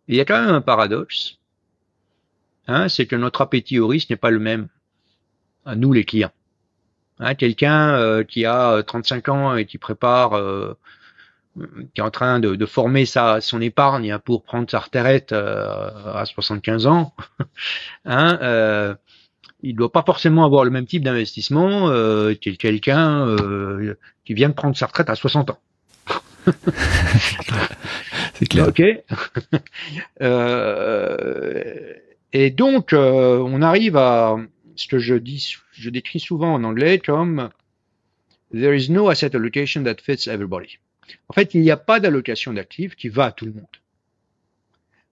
Et il y a quand même un paradoxe, c'est que notre appétit au risque n'est pas le même à nous, les clients. Quelqu'un qui a 35 ans et qui prépare, qui est en train de former son épargne pour prendre sa retraite à 75 ans, il doit pas forcément avoir le même type d'investissement que quelqu'un qui vient de prendre sa retraite à 60 ans. C'est clair. Ok. Et donc, on arrive à ce que je décris souvent en anglais comme there is no asset allocation that fits everybody. En fait, il n'y a pas d'allocation d'actifs qui va à tout le monde.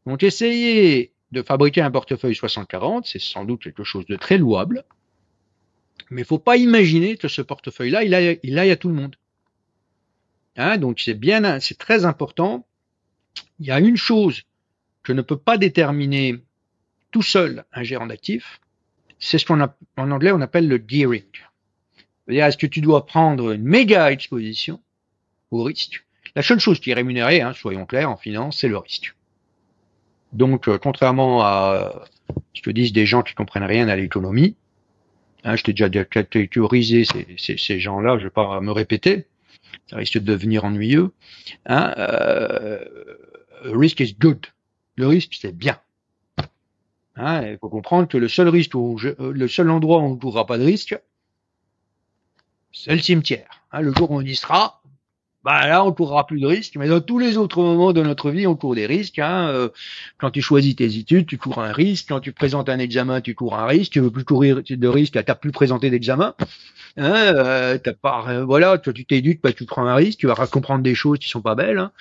Donc, essayer de fabriquer un portefeuille 60-40, c'est sans doute quelque chose de très louable, mais il ne faut pas imaginer que ce portefeuille-là, il aille à tout le monde. Donc, c'est très important. Il y a une chose que ne peut pas déterminer tout seul un gérant d'actifs, c'est ce en anglais on appelle le gearing. C'est-à-dire, est-ce que tu dois prendre une méga exposition au risque? La seule chose qui est rémunérée, soyons clairs, en finance, c'est le risque. Donc, contrairement à ce que disent des gens qui comprennent rien à l'économie, je t'ai déjà catégorisé ces gens-là, je vais pas me répéter, ça risque de devenir ennuyeux. Risk is good. Le risque, c'est bien. Il faut comprendre que le seul endroit où on ne courra pas de risque, c'est le cimetière. Le jour où on y sera, là, on courra plus de risques, mais dans tous les autres moments de notre vie, on court des risques. Quand tu choisis tes études, tu cours un risque. Quand tu présentes un examen, tu cours un risque. Tu veux plus courir de risque, t'as plus présenté d'examen. Toi, tu t'éduques, tu prends un risque, tu vas comprendre des choses qui sont pas belles.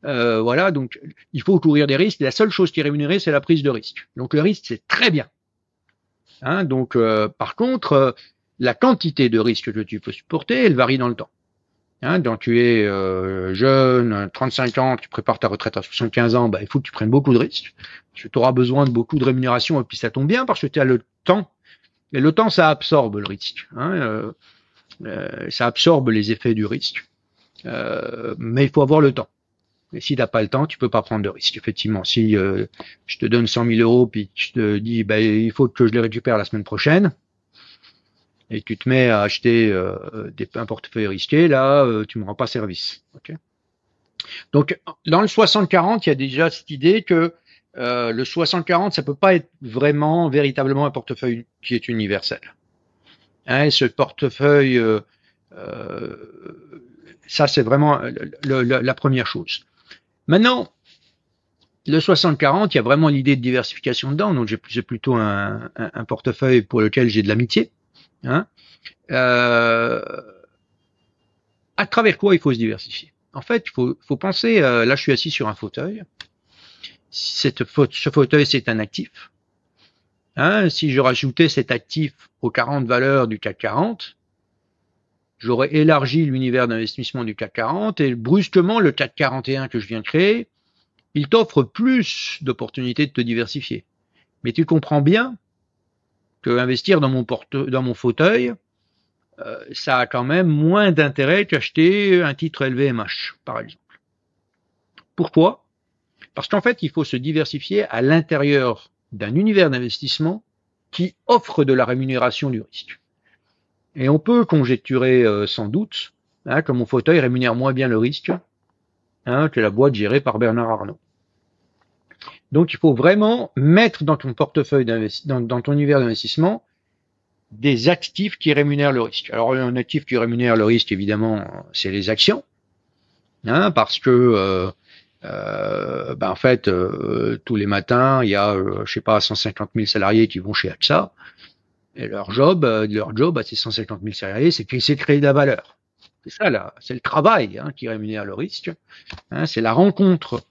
Donc il faut courir des risques. La seule chose qui est rémunérée, c'est la prise de risque. Donc le risque, c'est très bien. Par contre, la quantité de risque que tu peux supporter, elle varie dans le temps. Donc tu es jeune, 35 ans, tu prépares ta retraite à 75 ans, il faut que tu prennes beaucoup de risques. Parce que tu auras besoin de beaucoup de rémunération, et puis ça tombe bien parce que tu as le temps. Et le temps, ça absorbe le risque. Ça absorbe les effets du risque. Mais il faut avoir le temps. Et si tu n'as pas le temps, tu peux pas prendre de risque. Effectivement, si je te donne 100 000 euros, puis je te dis, il faut que je les récupère la semaine prochaine, et tu te mets à acheter un portefeuille risqué, là, tu me rends pas service. Okay. Donc, dans le 60-40, il y a déjà cette idée que le 60-40, ça peut pas être véritablement un portefeuille qui est universel. Ce portefeuille Ça, c'est vraiment la première chose. Maintenant, le 60-40, il y a vraiment l'idée de diversification dedans. Donc, j'ai plutôt un portefeuille pour lequel j'ai de l'amitié. Hein. À travers quoi il faut se diversifier? En fait, il faut penser, là je suis assis sur un fauteuil. Ce fauteuil, c'est un actif. Hein, si je rajoutais cet actif aux 40 valeurs du CAC 40, j'aurais élargi l'univers d'investissement du CAC 40 et brusquement, le CAC 41 que je viens de créer, il t'offre plus d'opportunités de te diversifier. Mais tu comprends bien que investir dans mon fauteuil, ça a quand même moins d'intérêt qu'acheter un titre LVMH, par exemple. Pourquoi? Parce qu'en fait, il faut se diversifier à l'intérieur d'un univers d'investissement qui offre de la rémunération du risque. Et on peut conjecturer sans doute que mon fauteuil rémunère moins bien le risque que la boîte gérée par Bernard Arnault. Donc, il faut vraiment mettre dans ton portefeuille dans ton univers d'investissement des actifs qui rémunèrent le risque. Alors, un actif qui rémunère le risque, évidemment, c'est les actions, parce que en fait, tous les matins, il y a, 150 000 salariés qui vont chez AXA, et leur job à ces 150 000 salariés, c'est de créer de la valeur. C'est ça, là, c'est le travail qui rémunère le risque. C'est la rencontre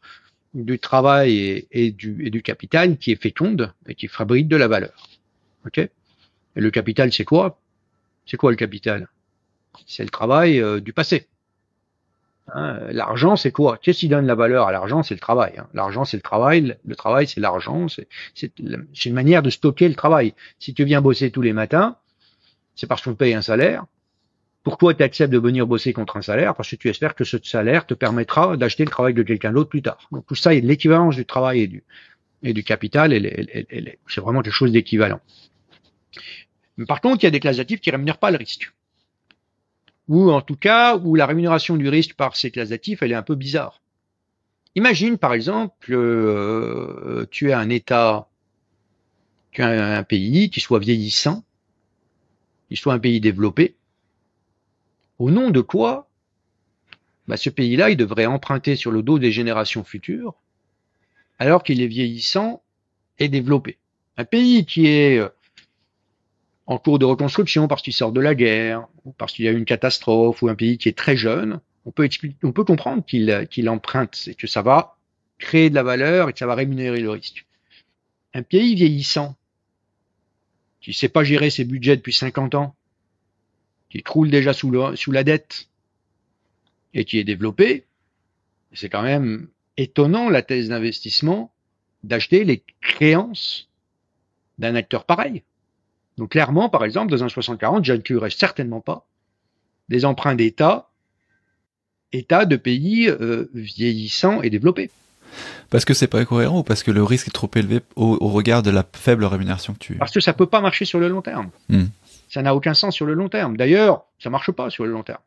du travail et du capital qui est féconde et qui fabrique de la valeur. Ok? Et le capital, c'est quoi? C'est quoi le capital? C'est le travail du passé. L'argent, c'est quoi? Qu'est-ce qui donne la valeur à l'argent? C'est le travail. L'argent, c'est le travail. Le travail, c'est l'argent. C'est une manière de stocker le travail. Si tu viens bosser tous les matins, c'est parce qu'on te paye un salaire. Pourquoi tu acceptes de venir bosser contre un salaire? Parce que tu espères que ce salaire te permettra d'acheter le travail de quelqu'un d'autre plus tard. Donc tout ça est l'équivalence du travail et du capital. C'est vraiment quelque chose d'équivalent. Mais par contre, il y a des classes d'actifs qui ne rémunèrent pas le risque. Ou en tout cas, où la rémunération du risque par ces classes d'actifs, elle est un peu bizarre. Imagine par exemple tu as un État, tu as un pays qui soit vieillissant, qui soit un pays développé. Au nom de quoi ce pays-là, il devrait emprunter sur le dos des générations futures, alors qu'il est vieillissant et développé. Un pays qui est en cours de reconstruction parce qu'il sort de la guerre, ou parce qu'il y a eu une catastrophe, ou un pays qui est très jeune, on peut comprendre qu'il emprunte et que ça va créer de la valeur et que ça va rémunérer le risque. Un pays vieillissant, qui ne sait pas gérer ses budgets depuis 50 ans, qui croule déjà sous la dette et qui est développé, c'est quand même étonnant la thèse d'investissement d'acheter les créances d'un acteur pareil. Donc clairement, par exemple, dans un 60-40, j'inclurais certainement pas des emprunts d'État de pays vieillissants et développés. Parce que c'est pas cohérent ou parce que le risque est trop élevé au regard de la faible rémunération que tu... Parce que ça peut pas marcher sur le long terme. Ça n'a aucun sens sur le long terme. D'ailleurs, ça marche pas sur le long terme.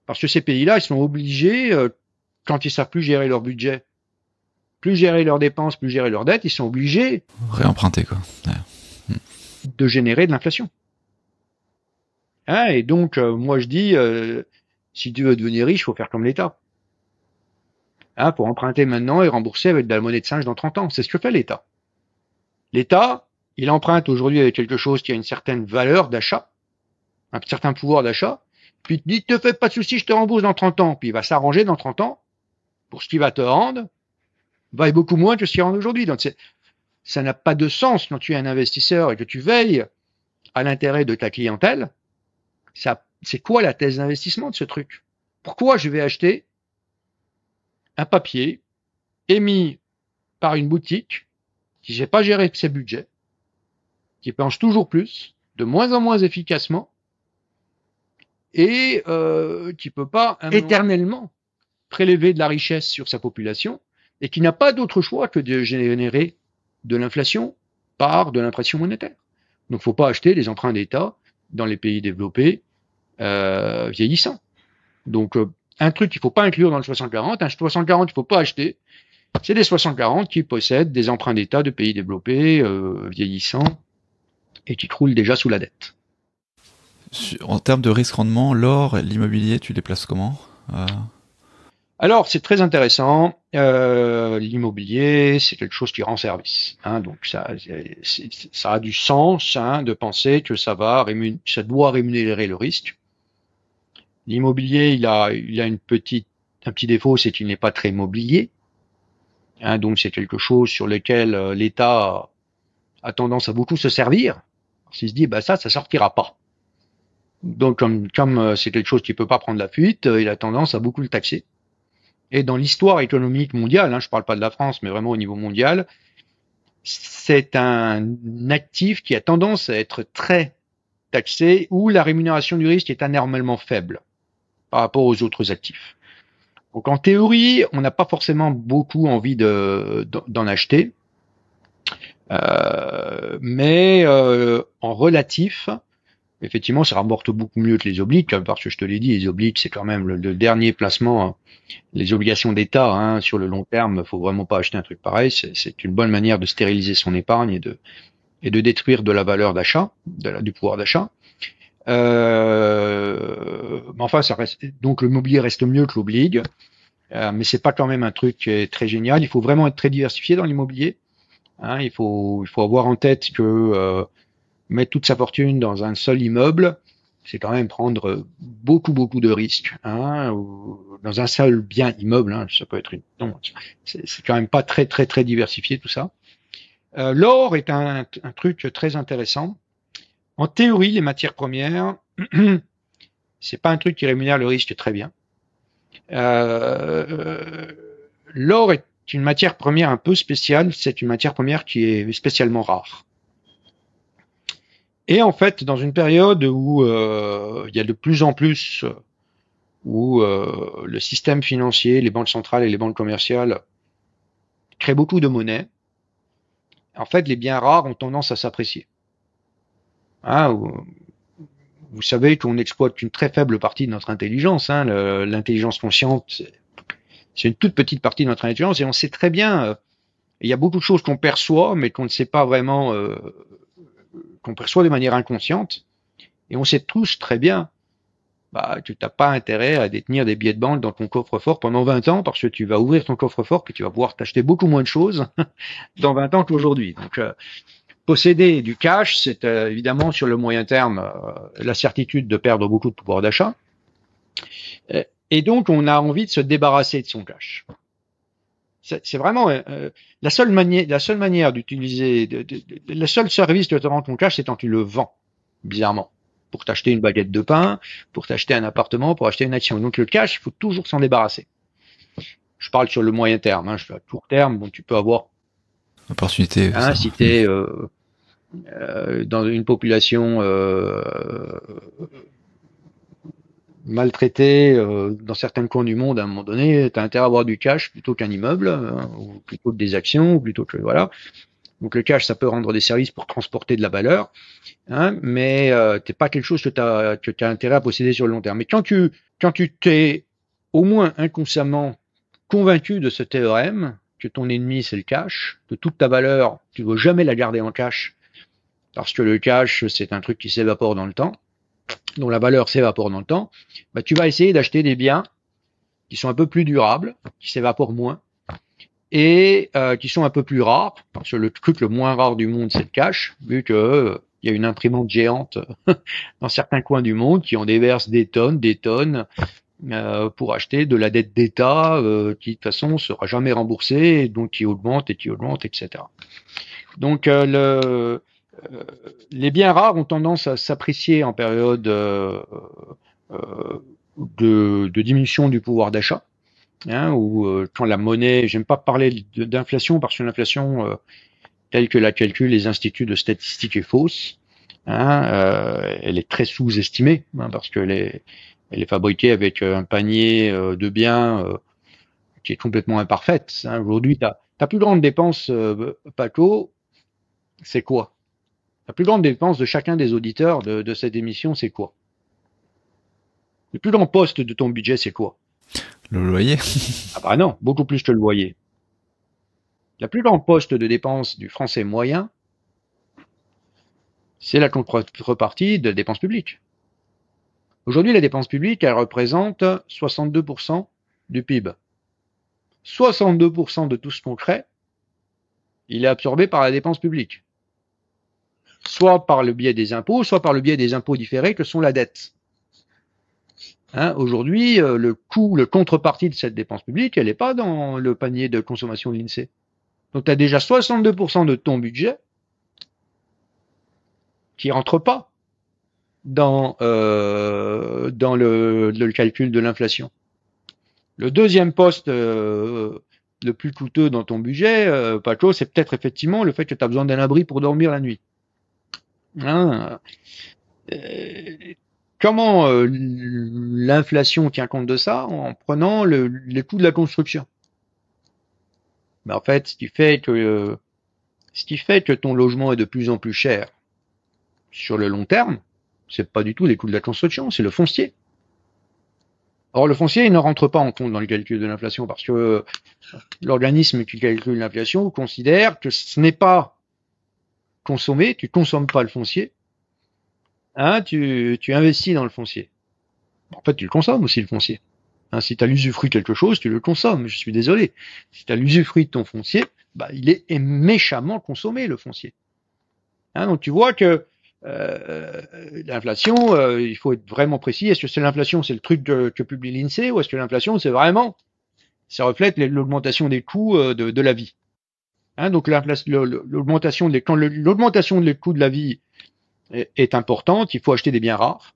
Parce que ces pays-là, ils sont obligés, quand ils savent plus gérer leur budget, plus gérer leurs dépenses, plus gérer leurs dettes, ils sont obligés... réemprunter, quoi. Ouais. De générer de l'inflation. Et donc, moi je dis, si tu veux devenir riche, il faut faire comme l'État. Pour emprunter maintenant et rembourser avec de la monnaie de singe dans 30 ans. C'est ce que fait l'État. L'État, il emprunte aujourd'hui avec quelque chose qui a une certaine valeur d'achat, un certain pouvoir d'achat, puis il dit, te fais pas de soucis, je te rembourse dans 30 ans. Puis il va s'arranger dans 30 ans pour ce qu'il va te rendre, va beaucoup moins que ce qu'il rend aujourd'hui. Donc ça n'a pas de sens quand tu es un investisseur et que tu veilles à l'intérêt de ta clientèle. C'est quoi la thèse d'investissement de ce truc? Pourquoi je vais acheter un papier émis par une boutique qui ne sait pas gérer ses budgets, qui penche toujours plus, de moins en moins efficacement, et qui ne peut pas éternellement prélever de la richesse sur sa population, et qui n'a pas d'autre choix que de générer de l'inflation par de l'impression monétaire. Donc, il ne faut pas acheter des emprunts d'État dans les pays développés vieillissants. Donc, un truc qu'il ne faut pas inclure dans le 60-40, un 60-40 qu'il ne faut pas acheter, c'est des 60-40 qui possèdent des emprunts d'État de pays développés, vieillissants, et qui croulent déjà sous la dette. En termes de risque-rendement, l'or, l'immobilier, tu les places comment? Alors, c'est très intéressant. L'immobilier, c'est quelque chose qui rend service. Hein, donc, ça a du sens de penser que ça doit rémunérer le risque. L'immobilier, il a un petit défaut, c'est qu'il n'est pas très mobilier. Hein, donc, c'est quelque chose sur lequel l'État a tendance à beaucoup se servir. S'il se dit, ça sortira pas. Donc, comme c'est quelque chose qui peut pas prendre la fuite, il a tendance à beaucoup le taxer. Et dans l'histoire économique mondiale, je parle pas de la France, mais vraiment au niveau mondial, c'est un actif qui a tendance à être très taxé, où la rémunération du risque est anormalement faible par rapport aux autres actifs. Donc en théorie, on n'a pas forcément beaucoup envie d'en acheter, mais en relatif, effectivement, ça rapporte beaucoup mieux que les obliques, parce que je te l'ai dit, les obliques, c'est quand même le dernier placement. Les obligations d'État, sur le long terme, faut vraiment pas acheter un truc pareil. C'est une bonne manière de stériliser son épargne et de détruire de la valeur d'achat, du pouvoir d'achat. Mais enfin, ça reste. Donc le mobilier reste mieux que l'oblige, mais c'est pas quand même un truc qui est très génial. Il faut vraiment être très diversifié dans l'immobilier. Il faut avoir en tête que mettre toute sa fortune dans un seul immeuble, c'est quand même prendre beaucoup de risques. Ou dans un seul bien immeuble, ça peut être c'est quand même pas très diversifié tout ça. L'or est un truc très intéressant. En théorie, les matières premières, c'est pas un truc qui rémunère le risque très bien. L'or est une matière première un peu spéciale. C'est une matière première qui est spécialement rare. Et en fait, dans une période où il y a de plus en plus, où le système financier, les banques centrales et les banques commerciales créent beaucoup de monnaie, en fait, les biens rares ont tendance à s'apprécier. Vous savez qu'on exploite qu'une très faible partie de notre intelligence. L'intelligence consciente, c'est une toute petite partie de notre intelligence, et on sait très bien, il y a beaucoup de choses qu'on perçoit, mais qu'on ne sait pas vraiment, qu'on perçoit de manière inconsciente, et on sait tous très bien tu n'as pas intérêt à détenir des billets de banque dans ton coffre-fort pendant 20 ans, parce que tu vas ouvrir ton coffre-fort, que tu vas pouvoir t'acheter beaucoup moins de choses dans 20 ans qu'aujourd'hui. Donc, posséder du cash, c'est évidemment sur le moyen terme la certitude de perdre beaucoup de pouvoir d'achat. Et donc, on a envie de se débarrasser de son cash. C'est vraiment la seule manière d'utiliser, le seul service que te rend ton cash, c'est quand tu le vends, bizarrement. Pour t'acheter une baguette de pain, pour t'acheter un appartement, pour acheter une action. Donc le cash, il faut toujours s'en débarrasser. Je parle sur le moyen terme. À court terme, tu peux avoir opportunité. Si tu es dans une population maltraitée dans certains coins du monde, à un moment donné, tu as intérêt à avoir du cash plutôt qu'un immeuble, ou plutôt que des actions, ou plutôt que voilà. Donc le cash, ça peut rendre des services pour transporter de la valeur, mais c'est pas quelque chose que tu as intérêt à posséder sur le long terme. Mais quand tu t'es au moins inconsciemment convaincu de ce théorème, que ton ennemi c'est le cash, que toute ta valeur, tu ne veux jamais la garder en cash, parce que le cash c'est un truc qui s'évapore dans le temps, dont la valeur s'évapore dans le temps, tu vas essayer d'acheter des biens qui sont un peu plus durables, qui s'évaporent moins, et qui sont un peu plus rares, parce que le truc le moins rare du monde c'est le cash, vu que il y a une imprimante géante dans certains coins du monde qui en déverse des tonnes pour acheter de la dette d'État qui de toute façon sera jamais remboursée, donc qui augmente, etc. Donc les biens rares ont tendance à s'apprécier en période de diminution du pouvoir d'achat. Ou quand la monnaie, j'aime pas parler d'inflation parce que l'inflation telle que la calculent les instituts de statistiques est fausse. Elle est très sous-estimée parce que elle est fabriquée avec un panier de biens qui est complètement imparfaite. Aujourd'hui, ta plus grande dépense, Paco, c'est quoi? La plus grande dépense de chacun des auditeurs de cette émission, c'est quoi? Le plus grand poste de ton budget, c'est quoi? Le loyer. Non, beaucoup plus que le loyer. La plus grande poste de dépense du français moyen, c'est la contrepartie de la dépense publique. Aujourd'hui, la dépense publique, elle représente 62% du PIB. 62% de tout ce qu'on crée, il est absorbé par la dépense publique. Soit par le biais des impôts, soit par le biais des impôts différés que sont la dette. Aujourd'hui, le contrepartie de cette dépense publique, elle n'est pas dans le panier de consommation de l'INSEE. Donc tu as déjà 62% de ton budget qui rentre pas dans le calcul de l'inflation. Le deuxième poste le plus coûteux dans ton budget, Paco, c'est peut-être effectivement le fait que tu as besoin d'un abri pour dormir la nuit. Comment l'inflation tient compte de ça? En prenant les coûts de la construction. Mais en fait, ce qui fait que ton logement est de plus en plus cher sur le long terme, c'est pas du tout les coûts de la construction, c'est le foncier. Or, le foncier, il ne rentre pas en compte dans le calcul de l'inflation parce que l'organisme qui calcule l'inflation considère que ce n'est pas consommé, tu consommes pas le foncier, tu investis dans le foncier. En fait, tu le consommes aussi, le foncier. Si tu as l'usufruit de quelque chose, tu le consommes, je suis désolé. Si tu as l'usufruit de ton foncier, il est méchamment consommé, le foncier. Donc tu vois que l'inflation, il faut être vraiment précis. Est-ce que c'est l'inflation, c'est le truc que publie l'INSEE, ou est-ce que l'inflation, c'est vraiment, ça reflète l'augmentation des coûts de la vie. Donc l'augmentation des coûts de la vie est importante, il faut acheter des biens rares.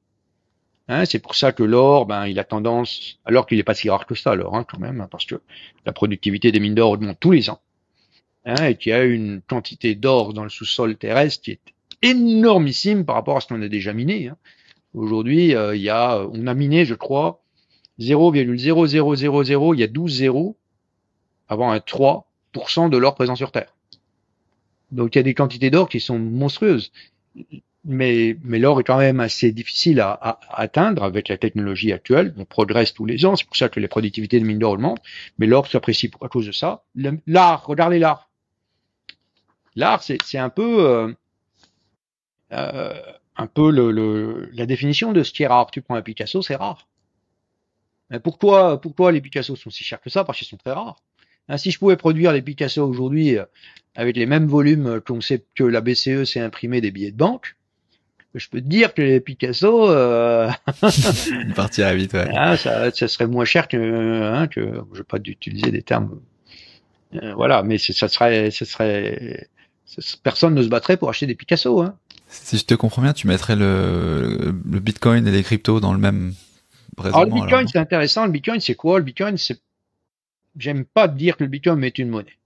C'est pour ça que l'or, il a tendance, alors qu'il n'est pas si rare que ça, l'or, quand même, parce que la productivité des mines d'or augmente tous les ans, et qu'il y a une quantité d'or dans le sous-sol terrestre qui est énormissime par rapport à ce qu'on a déjà miné. Aujourd'hui, on a miné, je crois, 0,0000, il y a 12 zéros avant un 3% de l'or présent sur Terre. Donc il y a des quantités d'or qui sont monstrueuses. Mais l'or est quand même assez difficile à atteindre avec la technologie actuelle. On progresse tous les ans, c'est pour ça que les productivités de mines d'or augmentent. Mais l'or s'apprécie à cause de ça. L'art, regardez l'art. L'art, c'est un peu la définition de ce qui est rare. Tu prends un Picasso, c'est rare. Mais pourquoi les Picasso sont si chers que ça? Parce qu'ils sont très rares. Si je pouvais produire les Picasso aujourd'hui avec les mêmes volumes qu'on sait que la BCE s'est imprimé des billets de banque, je peux te dire que les Picasso, il partira vite, ouais. Ça serait moins cher que je vais pas utiliser des termes, voilà, mais personne ne se battrait pour acheter des Picasso, Si je te comprends bien, tu mettrais le Bitcoin et les cryptos dans le même raisonnement. Alors le Bitcoin, c'est intéressant. Le Bitcoin, c'est quoi? Le Bitcoin, j'aime pas dire que le Bitcoin est une monnaie.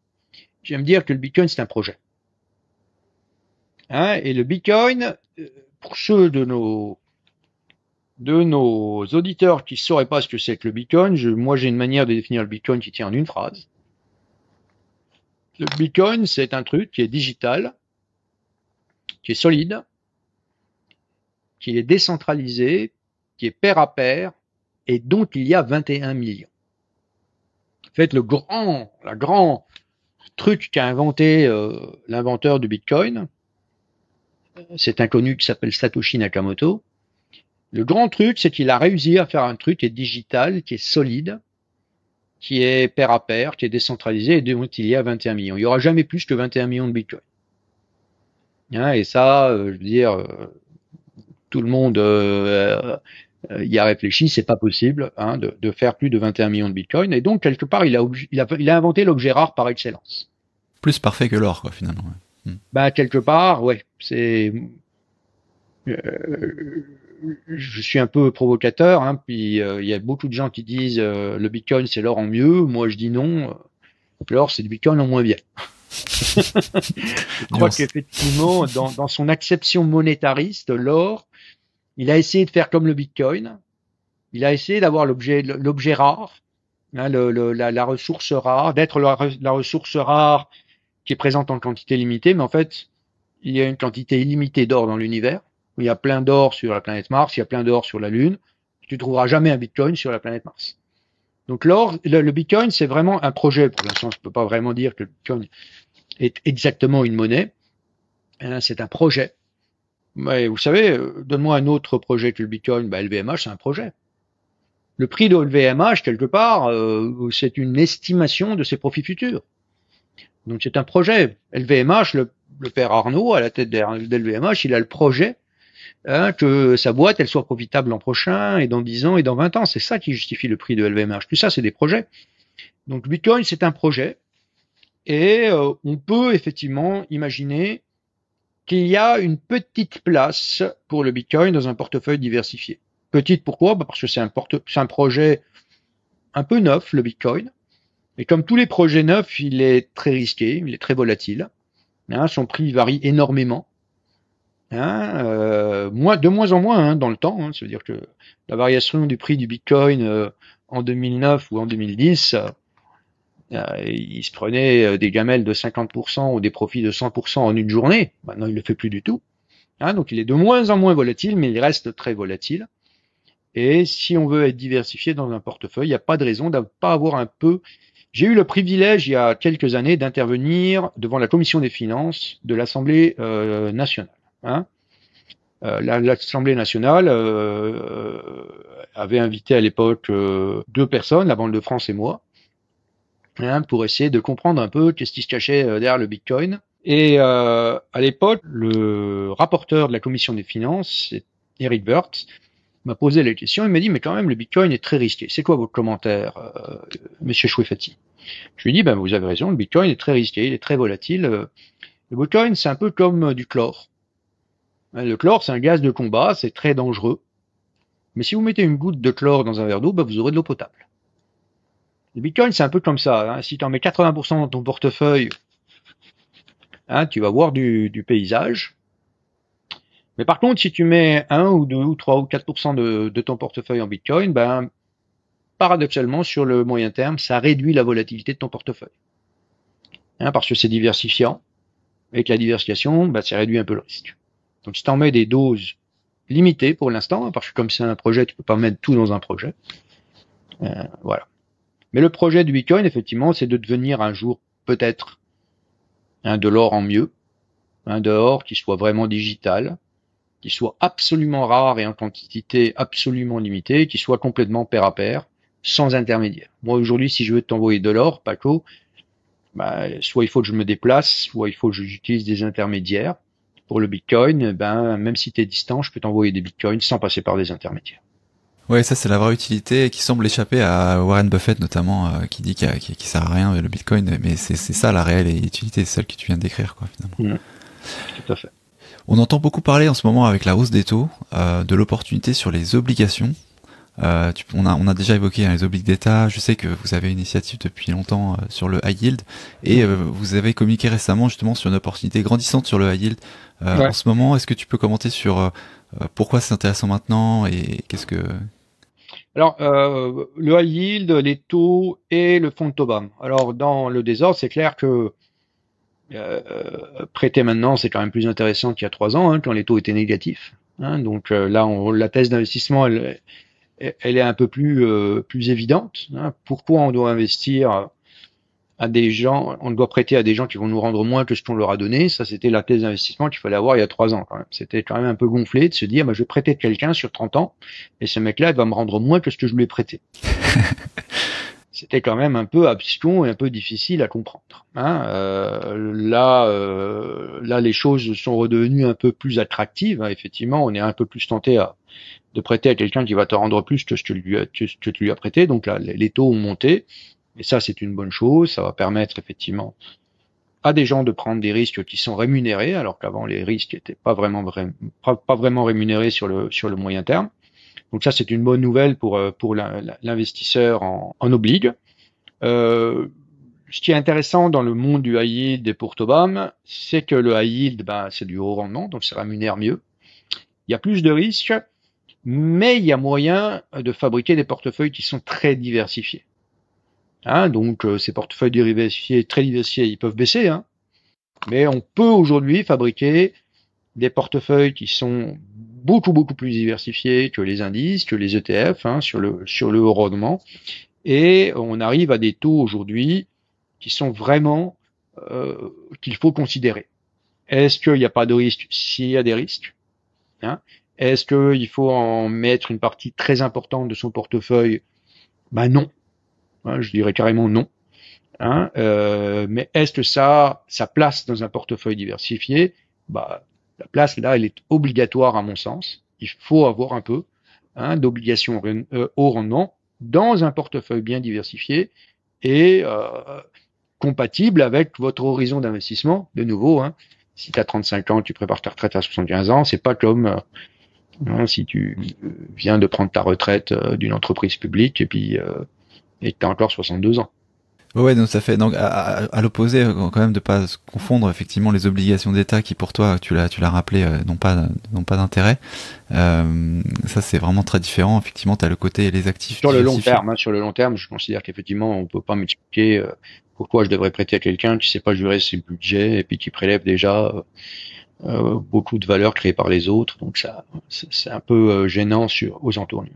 J'aime dire que le Bitcoin, c'est un projet. Et le Bitcoin, pour ceux de nos auditeurs qui sauraient pas ce que c'est que le Bitcoin, moi j'ai une manière de définir le Bitcoin qui tient en une phrase. Le Bitcoin, c'est un truc qui est digital, qui est solide, qui est décentralisé, qui est pair à pair, et dont il y a 21 millions. En fait, le grand truc qu'a inventé l'inventeur du Bitcoin, cet inconnu qui s'appelle Satoshi Nakamoto, le grand truc, c'est qu'il a réussi à faire un truc qui est digital, qui est solide, qui est pair à pair, qui est décentralisé, et dont il y a 21 millions. Il n'y aura jamais plus que 21 millions de Bitcoin. Et ça, je veux dire, tout le monde y a réfléchi, c'est pas possible de faire plus de 21 millions de Bitcoin. Et donc, quelque part, il a inventé l'objet rare par excellence. Plus parfait que l'or, quoi, finalement. Quelque part, ouais. Je suis un peu provocateur, puis il y a beaucoup de gens qui disent le Bitcoin c'est l'or en mieux. Moi, je dis non. L'or, c'est du Bitcoin en moins bien. Je crois qu'effectivement, dans son acception monétariste, l'or, il a essayé de faire comme le Bitcoin. Il a essayé d'avoir l'objet rare, la ressource rare, d'être la ressource rare qui est présente en quantité limitée, mais en fait, il y a une quantité illimitée d'or dans l'univers. Il y a plein d'or sur la planète Mars, il y a plein d'or sur la Lune. Tu ne trouveras jamais un Bitcoin sur la planète Mars. Donc l'or, le Bitcoin, c'est vraiment un projet. Pour l'instant, je ne peux pas vraiment dire que le Bitcoin est exactement une monnaie. C'est un projet Mais vous savez, donne-moi un autre projet que le Bitcoin. LVMH, c'est un projet. Le prix de LVMH, quelque part, c'est une estimation de ses profits futurs. Donc c'est un projet. LVMH, le père Arnaud, à la tête d'LVMH, il a le projet que sa boîte, elle soit profitable l'an prochain, et dans 10 ans, et dans 20 ans. C'est ça qui justifie le prix de LVMH. Tout ça, c'est des projets. Donc le Bitcoin, c'est un projet. Et on peut effectivement imaginer qu'il y a une petite place pour le Bitcoin dans un portefeuille diversifié. Petite, pourquoi? Parce que c'est un projet un peu neuf, le Bitcoin. Et comme tous les projets neufs, il est très risqué, il est très volatile. Son prix varie énormément. De moins en moins dans le temps. Ça veut dire que la variation du prix du Bitcoin en 2009 ou en 2010, il se prenait des gamelles de 50% ou des profits de 100% en une journée. Maintenant, il le fait plus du tout. Donc, il est de moins en moins volatile, mais il reste très volatile. Et si on veut être diversifié dans un portefeuille, il n'y a pas de raison de ne pas avoir un peu. J'ai eu le privilège, il y a quelques années, d'intervenir devant la commission des finances de l'Assemblée nationale. L'Assemblée nationale avait invité à l'époque 2 personnes, la Banque de France et moi, pour essayer de comprendre un peu qu'est-ce qui se cachait derrière le Bitcoin. Et à l'époque, le rapporteur de la commission des finances, Eric Woerth, m'a posé la question. Il m'a dit, mais quand même, le Bitcoin est très risqué. C'est quoi votre commentaire, monsieur Chouefati? Je lui ai dit, vous avez raison, le Bitcoin est très risqué, il est très volatile. Le Bitcoin, c'est un peu comme du chlore. Le chlore, c'est un gaz de combat, c'est très dangereux. Mais si vous mettez une goutte de chlore dans un verre d'eau, vous aurez de l'eau potable. Le Bitcoin, c'est un peu comme ça. Si tu en mets 80% dans ton portefeuille, tu vas voir du paysage. Mais par contre, si tu mets 1 ou 2 ou 3 ou 4% de ton portefeuille en Bitcoin, paradoxalement, sur le moyen terme, ça réduit la volatilité de ton portefeuille. Parce que c'est diversifiant. Avec la diversification, ça réduit un peu le risque. Donc, si tu en mets des doses limitées pour l'instant, parce que comme c'est un projet, tu peux pas mettre tout dans un projet. Voilà. Mais le projet du Bitcoin, effectivement, c'est de devenir un jour, peut-être, de l'or en mieux. De l'or qui soit vraiment digital, qui soit absolument rare et en quantité absolument limitée, qui soit complètement pair à pair, sans intermédiaire. Moi, aujourd'hui, si je veux t'envoyer de l'or, Paco, soit il faut que je me déplace, soit il faut que j'utilise des intermédiaires. Pour le Bitcoin, même si tu es distant, je peux t'envoyer des Bitcoins sans passer par des intermédiaires. Ouais, ça c'est la vraie utilité qui semble échapper à Warren Buffett notamment, qui dit qu'il sert à rien le Bitcoin, mais c'est ça la réelle utilité, c'est celle que tu viens de décrire, quoi, finalement. Tout à fait. On entend beaucoup parler en ce moment avec la hausse des taux de l'opportunité sur les obligations. On a déjà évoqué les obliges d'État. Je sais que vous avez une initiative depuis longtemps sur le high yield et vous avez communiqué récemment justement sur une opportunité grandissante sur le high yield. En ce moment, est-ce que tu peux commenter sur pourquoi c'est intéressant maintenant et qu'est-ce que... Alors, le high yield, les taux et le fonds de Tobam. Alors, dans le désordre, c'est clair que prêter maintenant, c'est quand même plus intéressant qu'il y a 3 ans, quand les taux étaient négatifs. Donc là, la thèse d'investissement, elle est un peu plus évidente. Pourquoi on doit investir à des gens, on doit prêter à des gens qui vont nous rendre moins que ce qu'on leur a donné? Ça, c'était la thèse d'investissement qu'il fallait avoir il y a 3 ans quand même. C'était quand même un peu gonflé de se dire, je vais prêter quelqu'un sur 30 ans et ce mec-là, il va me rendre moins que ce que je lui ai prêté. C'était quand même un peu abscon et un peu difficile à comprendre. Là, les choses sont redevenues un peu plus attractives. Effectivement, on est un peu plus tenté de prêter à quelqu'un qui va te rendre plus que ce que tu lui as prêté. Donc là, les taux ont monté. Et ça, c'est une bonne chose. Ça va permettre effectivement à des gens de prendre des risques qui sont rémunérés, alors qu'avant les risques n'étaient pas vraiment rémunérés sur le moyen terme. Donc ça, c'est une bonne nouvelle pour l'investisseur en obligue. Ce qui est intéressant dans le monde du high yield et pour Tobam, c'est que le high yield, c'est du haut rendement, donc ça rémunère mieux. Il y a plus de risques, mais il y a moyen de fabriquer des portefeuilles qui sont très diversifiés. Donc ces portefeuilles très diversifiés, ils peuvent baisser, mais on peut aujourd'hui fabriquer des portefeuilles qui sont beaucoup plus diversifiés que les indices, que les ETF, sur le haut rendement, et on arrive à des taux aujourd'hui qui sont vraiment qu'il faut considérer. Est-ce qu'il n'y a pas de risque? S'il y a des risques, Hein. Est-ce qu'il faut en mettre une partie très importante de son portefeuille? Ben non. Hein, je dirais carrément non. Hein, mais est-ce que ça place dans un portefeuille diversifié? Bah, la place là, elle est obligatoire à mon sens. Il faut avoir un peu d'obligations au rendement dans un portefeuille bien diversifié et compatible avec votre horizon d'investissement. De nouveau, hein, si tu as 35 ans, tu prépares ta retraite à 75 ans, c'est pas comme si tu viens de prendre ta retraite d'une entreprise publique et puis et que tu as encore 62 ans. Ouais, donc ça fait donc à l'opposé quand même de pas se confondre effectivement les obligations d'État qui pour toi tu l'as rappelé n'ont pas d'intérêt. Ça c'est vraiment très différent. Effectivement, tu as le côté les actifs sur le long terme. Sur le long terme, je considère qu'effectivement on peut pas m'expliquer pourquoi je devrais prêter à quelqu'un qui sait pas gérer ses budgets et puis qui prélève déjà beaucoup de valeurs créées par les autres. Donc ça c'est un peu gênant aux entournures.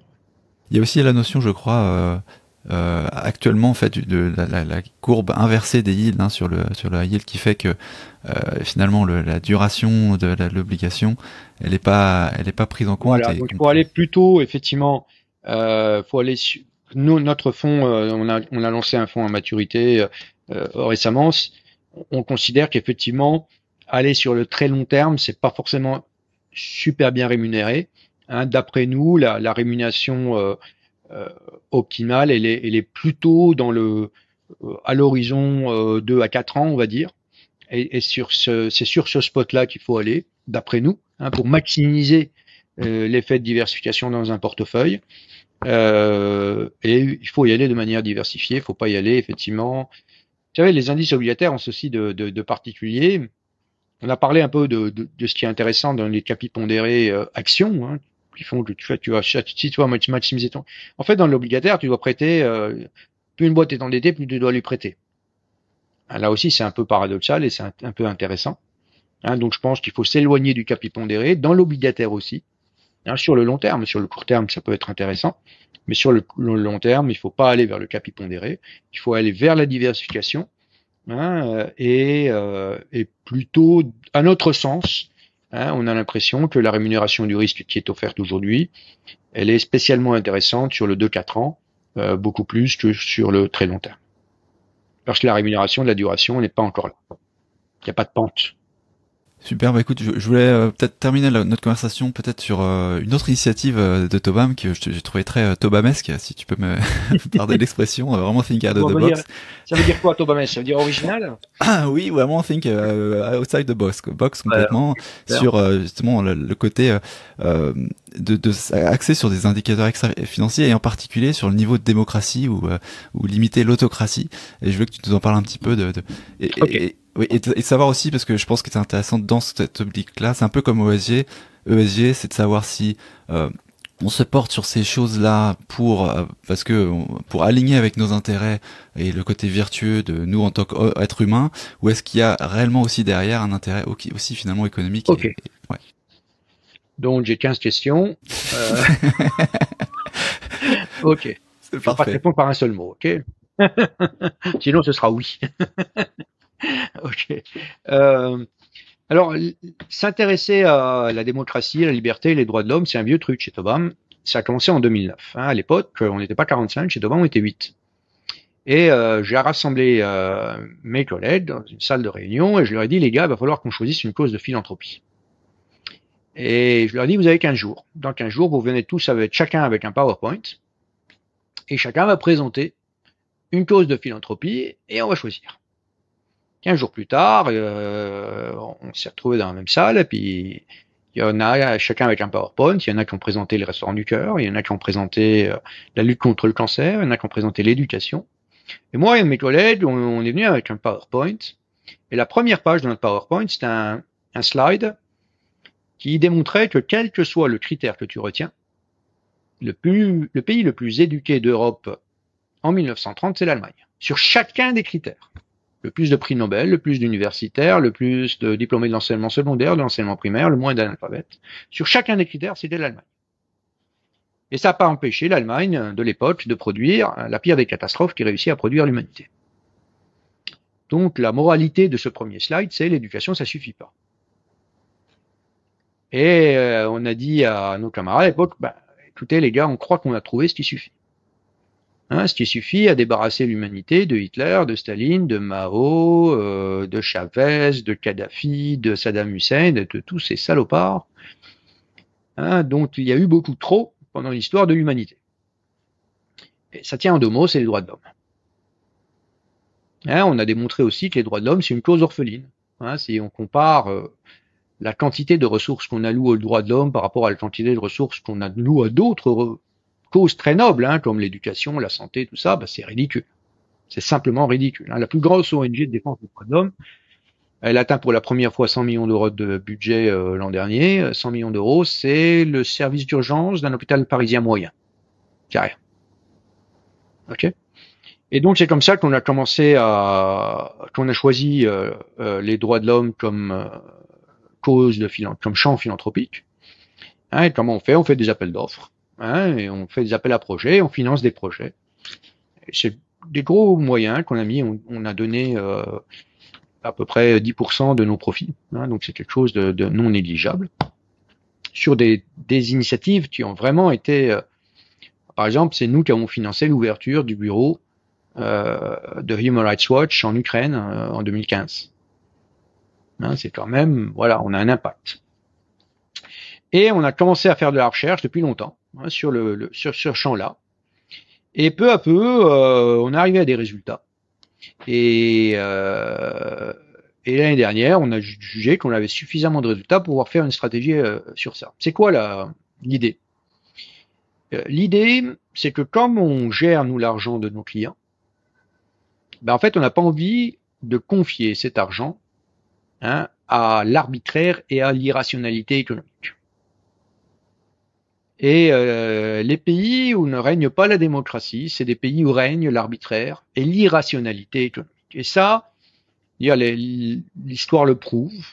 Il y a aussi la notion, je crois. Actuellement en fait de la courbe inversée des yields sur la yield qui fait que finalement la duration de l'obligation elle est pas prise en compte. Voilà, donc il faut aller plutôt effectivement faut aller nous notre fonds on a lancé un fonds à maturité récemment. On considère qu'effectivement aller sur le très long terme c'est pas forcément super bien rémunéré. Hein, d'après nous la rémunération optimale, elle est plutôt dans à l'horizon 2 à 4 ans, on va dire. Et c'est sur ce spot-là qu'il faut aller, d'après nous, pour maximiser l'effet de diversification dans un portefeuille. Et il faut y aller de manière diversifiée, il faut pas y aller effectivement. Vous savez, les indices obligataires ont ceci de particulier. On a parlé un peu de ce qui est intéressant dans les capis pondérés actions, qui font que tu vas maximiser ton. En fait, dans l'obligataire, tu dois prêter. Plus une boîte est endettée, plus tu dois lui prêter. Là aussi, c'est un peu paradoxal et c'est un peu intéressant. Donc, je pense qu'il faut s'éloigner du capi pondéré dans l'obligataire aussi. Sur le long terme, sur le court terme, ça peut être intéressant, mais sur le long terme, il faut pas aller vers le capi pondéré. Il faut aller vers la diversification et plutôt, à notre sens. On a l'impression que la rémunération du risque qui est offerte aujourd'hui, elle est spécialement intéressante sur le 2-4 ans, beaucoup plus que sur le très long terme. Parce que la rémunération de la duration n'est pas encore là. Il n'y a pas de pente. Super, bah écoute, je voulais peut-être terminer notre conversation peut-être sur une autre initiative de Tobam que j'ai trouvé très Tobamesque, si tu peux me pardonner l'expression, vraiment think out of the box. Ça veut dire quoi Tobamesque? Ça veut dire original? Ah oui, vraiment think outside the box complètement sur justement le côté de axer sur des indicateurs extra-financiers et en particulier sur le niveau de démocratie ou limiter l'autocratie. Et je veux que tu nous en parles un petit peu oui, et savoir aussi, parce que je pense que c'est intéressant dans cette optique-là, c'est un peu comme ESG. ESG, c'est de savoir si on se porte sur ces choses-là parce que pour aligner avec nos intérêts et le côté vertueux de nous en tant qu'être humain, ou est-ce qu'il y a réellement aussi derrière un intérêt aussi finalement économique. Ok. Ouais. Donc j'ai 15 questions. Ok. Je ne vais pas te répondre par un seul mot, ok? Sinon ce sera oui. Ok. Alors, s'intéresser à la démocratie, à la liberté et les droits de l'homme, c'est un vieux truc chez Tobam. Ça a commencé en 2009. À l'époque, on n'était pas 45, chez Tobam, on était 8. Et j'ai rassemblé mes collègues dans une salle de réunion et je leur ai dit, les gars, il va falloir qu'on choisisse une cause de philanthropie. Et je leur ai dit, vous avez 15 jours. Dans 15 jours, vous venez tous chacun avec un PowerPoint et chacun va présenter une cause de philanthropie et on va choisir. 15 jours plus tard, on s'est retrouvés dans la même salle, et puis il y en a chacun avec un PowerPoint, il y en a qui ont présenté les restaurants du cœur, il y en a qui ont présenté la lutte contre le cancer, il y en a qui ont présenté l'éducation. Et moi et mes collègues, on est venus avec un PowerPoint, et la première page de notre PowerPoint, c'était un slide qui démontrait que quel que soit le critère que tu retiens, le pays le plus éduqué d'Europe en 1930, c'est l'Allemagne, sur chacun des critères. Le plus de prix Nobel, le plus d'universitaires, le plus de diplômés de l'enseignement secondaire, de l'enseignement primaire, le moins d'analphabètes. Sur chacun des critères, c'était l'Allemagne. Et ça n'a pas empêché l'Allemagne de l'époque de produire la pire des catastrophes qui réussit à produire l'humanité. Donc la moralité de ce premier slide, c'est l'éducation, ça suffit pas. Et on a dit à nos camarades à l'époque, bah, écoutez les gars, on croit qu'on a trouvé ce qui suffit. Ce qui suffit à débarrasser l'humanité de Hitler, de Staline, de Mao, de Chavez, de Kadhafi, de Saddam Hussein, de tous ces salopards, dont il y a eu beaucoup trop pendant l'histoire de l'humanité. Et ça tient en 2 mots, c'est les droits de l'homme. On a démontré aussi que les droits de l'homme, c'est une cause orpheline. Si on compare la quantité de ressources qu'on alloue aux droits de l'homme par rapport à la quantité de ressources qu'on alloue à d'autres causes très nobles, comme l'éducation, la santé, tout ça, bah, c'est ridicule. C'est simplement ridicule. La plus grosse ONG de défense des droits de l'homme, elle atteint pour la première fois 100 millions d'euros de budget l'an dernier. 100 millions d'euros, c'est le service d'urgence d'un hôpital parisien moyen. C'est rien. Ok. Et donc c'est comme ça qu'on a commencé qu'on a choisi les droits de l'homme comme cause comme champ philanthropique. Et comment on fait? On fait des appels d'offres. Et on fait des appels à projets, on finance des projets. Et c'est des gros moyens qu'on a mis. On a donné à peu près 10% de nos profits. Donc c'est quelque chose de non négligeable. Sur des initiatives qui ont vraiment été... par exemple, c'est nous qui avons financé l'ouverture du bureau de Human Rights Watch en Ukraine en 2015. C'est quand même... Voilà, on a un impact. Et on a commencé à faire de la recherche depuis longtemps sur ce champ-là. Et peu à peu, on est arrivé à des résultats. Et l'année dernière, on a jugé qu'on avait suffisamment de résultats pour pouvoir faire une stratégie sur ça. C'est quoi l'idée? L'idée, c'est que comme on gère, nous, l'argent de nos clients, ben, en fait, on n'a pas envie de confier cet argent à l'arbitraire et à l'irrationalité économique. Et les pays où ne règne pas la démocratie, c'est des pays où règne l'arbitraire et l'irrationalité économique. Et ça, l'histoire le prouve,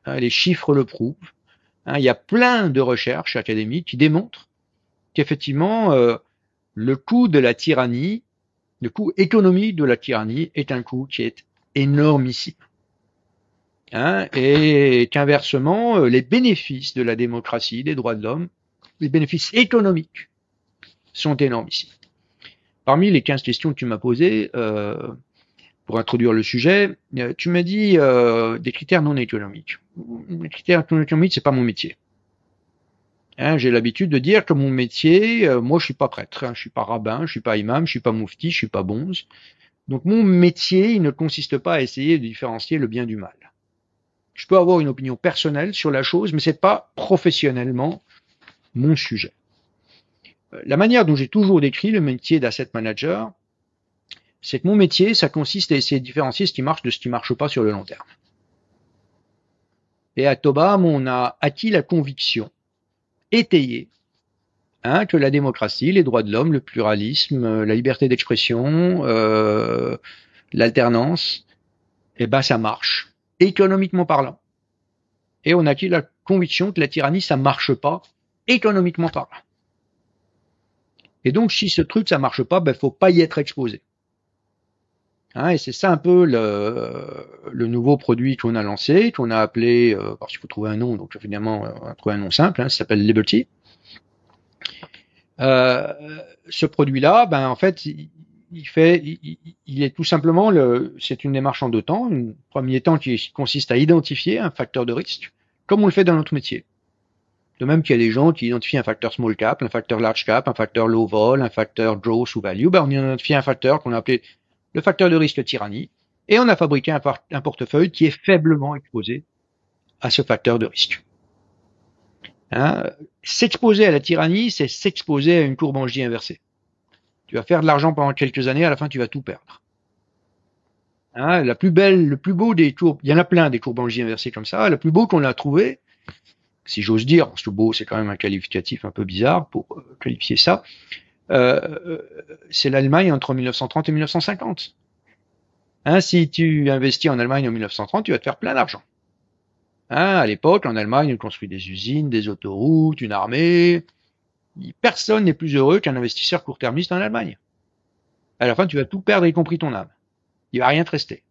les chiffres le prouvent. Il y a plein de recherches académiques qui démontrent qu'effectivement, le coût de la tyrannie, le coût économique de la tyrannie est un coût qui est énormissime. Et qu'inversement, les bénéfices de la démocratie, des droits de l'homme, les bénéfices économiques sont énormissimes. Parmi les 15 questions que tu m'as posées, pour introduire le sujet, tu m'as dit des critères non économiques. Les critères non économiques, c'est pas mon métier. J'ai l'habitude de dire que mon métier, moi je suis pas prêtre, je suis pas rabbin, je suis pas imam, je suis pas moufti, je suis pas bonze. Donc mon métier, il ne consiste pas à essayer de différencier le bien du mal. Je peux avoir une opinion personnelle sur la chose, mais c'est pas professionnellement mon sujet. La manière dont j'ai toujours décrit le métier d'asset manager, c'est que mon métier, ça consiste à essayer de différencier ce qui marche de ce qui marche pas sur le long terme. Et à Tobam, on a acquis la conviction étayée que la démocratie, les droits de l'homme, le pluralisme, la liberté d'expression, l'alternance, ça marche, économiquement parlant. Et on a acquis la conviction que la tyrannie, ça marche pas, économiquement parlant. Et donc, si ce truc, ça marche pas, faut pas y être exposé. Et c'est ça un peu le nouveau produit qu'on a lancé, qu'on a appelé, parce qu'il faut trouver un nom, donc finalement, on a trouvé un nom simple, ça s'appelle Liberty. Ce produit-là, en fait, il est tout simplement c'est une démarche en 2 temps. Un premier temps qui consiste à identifier un facteur de risque, comme on le fait dans notre métier. De même qu'il y a des gens qui identifient un facteur small cap, un facteur large cap, un facteur low vol, un facteur growth ou value, on identifie un facteur qu'on a appelé le facteur de risque tyrannie, et on a fabriqué un portefeuille qui est faiblement exposé à ce facteur de risque. S'exposer à la tyrannie, c'est s'exposer à une courbe en J inversée. Tu vas faire de l'argent pendant quelques années, à la fin tu vas tout perdre. La plus belle, le plus beau des courbes, il y en a plein des courbes en J inversées comme ça, le plus beau qu'on a trouvé, si j'ose dire, parce que beau c'est quand même un qualificatif un peu bizarre pour qualifier ça, c'est l'Allemagne entre 1930 et 1950. Si tu investis en Allemagne en 1930, tu vas te faire plein d'argent. À l'époque, en Allemagne, on construit des usines, des autoroutes, une armée. Personne n'est plus heureux qu'un investisseur court-termiste en Allemagne. À la fin, tu vas tout perdre, y compris ton âme. Il va rien te rester.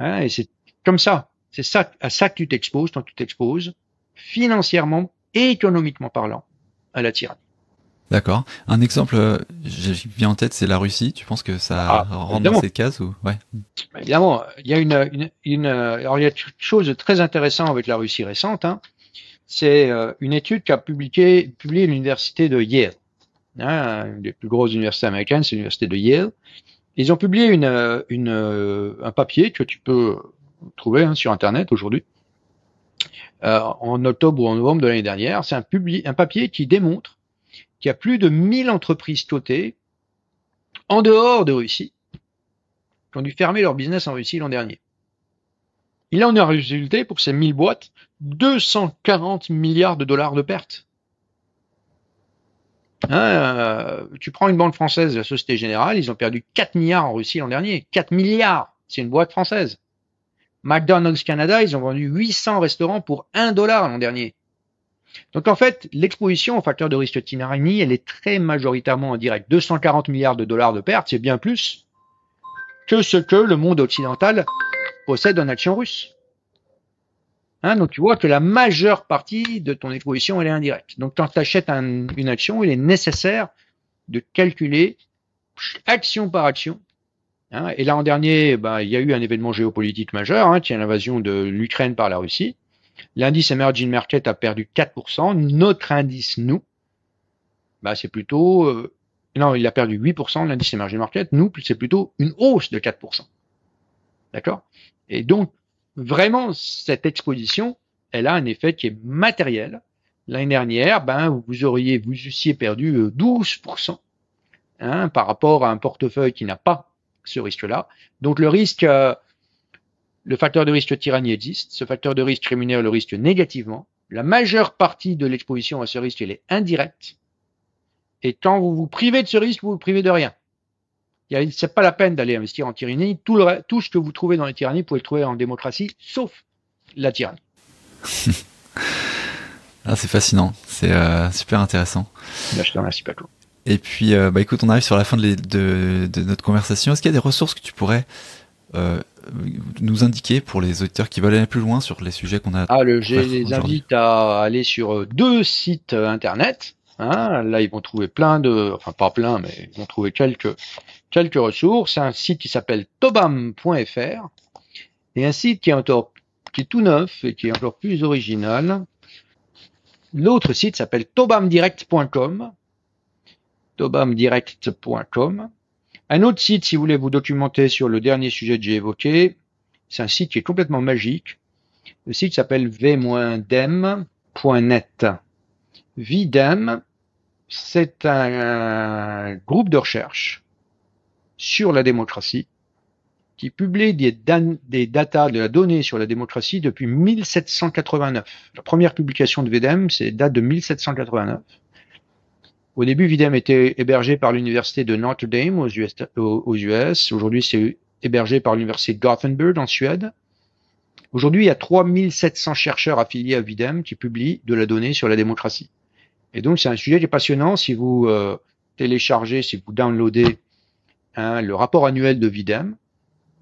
Et c'est comme ça. C'est ça, à ça que tu t'exposes quand tu t'exposes financièrement et économiquement parlant, à la tyrannie. D'accord. Un exemple, j'ai vient en tête, c'est la Russie. Tu penses que ça rentre évidemment. dans cette case ou ouais. Évidemment, il y a alors il y a quelque chose de très intéressant avec la Russie récente. Hein. C'est une étude qu'a publiée l'université de Yale. Hein, une des plus grosses universités américaines, c'est l'université de Yale. Ils ont publié un papier que tu peux trouver sur Internet aujourd'hui, en octobre ou en novembre de l'année dernière. C'est un papier qui démontre qu'il y a plus de 1000 entreprises cotées en dehors de Russie qui ont dû fermer leur business en Russie l'an dernier. Il en a résulté pour ces 1000 boîtes 240 milliards de dollars de pertes. Tu prends une banque française, la Société Générale, ils ont perdu 4 milliards en Russie l'an dernier. 4 milliards, c'est une boîte française. McDonald's Canada, ils ont vendu 800 restaurants pour $1 l'an dernier. Donc en fait, l'exposition au facteur de risque tyrannie, elle est très majoritairement en direct. 240 milliards de dollars de pertes, c'est bien plus que ce que le monde occidental possède en actions russes. Donc tu vois que la majeure partie de ton exposition, elle est indirecte. Donc quand tu achètes une action, il est nécessaire de calculer action par action. Et l'an dernier, il y a eu un événement géopolitique majeur, qui est l'invasion de l'Ukraine par la Russie. L'indice Emerging Market a perdu 4%. Notre indice, nous, c'est plutôt... non, il a perdu 8%, l'indice Emerging Market. Nous, c'est plutôt une hausse de 4%. D'accord ? Et donc, vraiment, cette exposition, elle a un effet qui est matériel. L'année dernière, vous eussiez perdu 12% par rapport à un portefeuille qui n'a pas ce risque-là. Donc le risque, le facteur de risque tyrannie existe. Ce facteur de risque rémunère le risque négativement. La majeure partie de l'exposition à ce risque, elle est indirecte. Et quand vous vous privez de ce risque, vous vous privez de rien. C'est pas la peine d'aller investir en tyrannie. Tout ce que vous trouvez dans les tyrannies, vous pouvez le trouver en démocratie, sauf la tyrannie. C'est fascinant. C'est super intéressant. Je te remercie, Paco. Et puis, écoute, on arrive sur la fin de notre conversation. Est-ce qu'il y a des ressources que tu pourrais nous indiquer pour les auditeurs qui veulent aller plus loin sur les sujets qu'on a je les invite à aller sur 2 sites internet. Là, ils vont trouver pas plein, mais ils vont trouver quelques ressources. Un site qui s'appelle tobam.fr et un site qui est tout neuf et qui est encore plus original. L'autre site s'appelle tobamdirect.com. tobamdirect.com. Un autre site, si vous voulez vous documenter sur le dernier sujet que j'ai évoqué, c'est un site qui est complètement magique. Le site s'appelle v-dem.net. VDEM, c'est un groupe de recherche sur la démocratie qui publie des datas, de la donnée sur la démocratie depuis 1789. La première publication de VDEM, date de 1789. Au début, VDEM était hébergé par l'université de Notre Dame aux US. Aujourd'hui, c'est hébergé par l'université de Gothenburg en Suède. Aujourd'hui, il y a 3700 chercheurs affiliés à VDEM qui publient de la donnée sur la démocratie. Et donc, c'est un sujet qui est passionnant. Si vous téléchargez, si vous downloadez le rapport annuel de VDEM,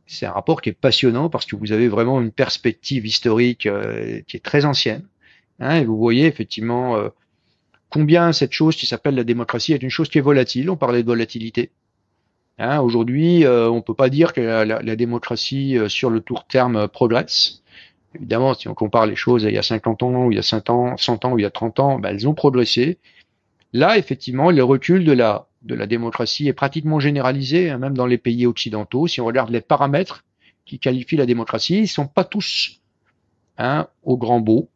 c'est un rapport qui est passionnant parce que vous avez vraiment une perspective historique qui est très ancienne. Et vous voyez effectivement combien cette chose qui s'appelle la démocratie est une chose qui est volatile. On parlait de volatilité. Aujourd'hui, on peut pas dire que la démocratie sur le court terme progresse. Évidemment, si on compare les choses il y a 50 ans, ou il y a 100 ans, ou il y a 30 ans, elles ont progressé. Là, effectivement, le recul de la démocratie est pratiquement généralisé, même dans les pays occidentaux. Si on regarde les paramètres qui qualifient la démocratie, ils sont pas tous au grand beau.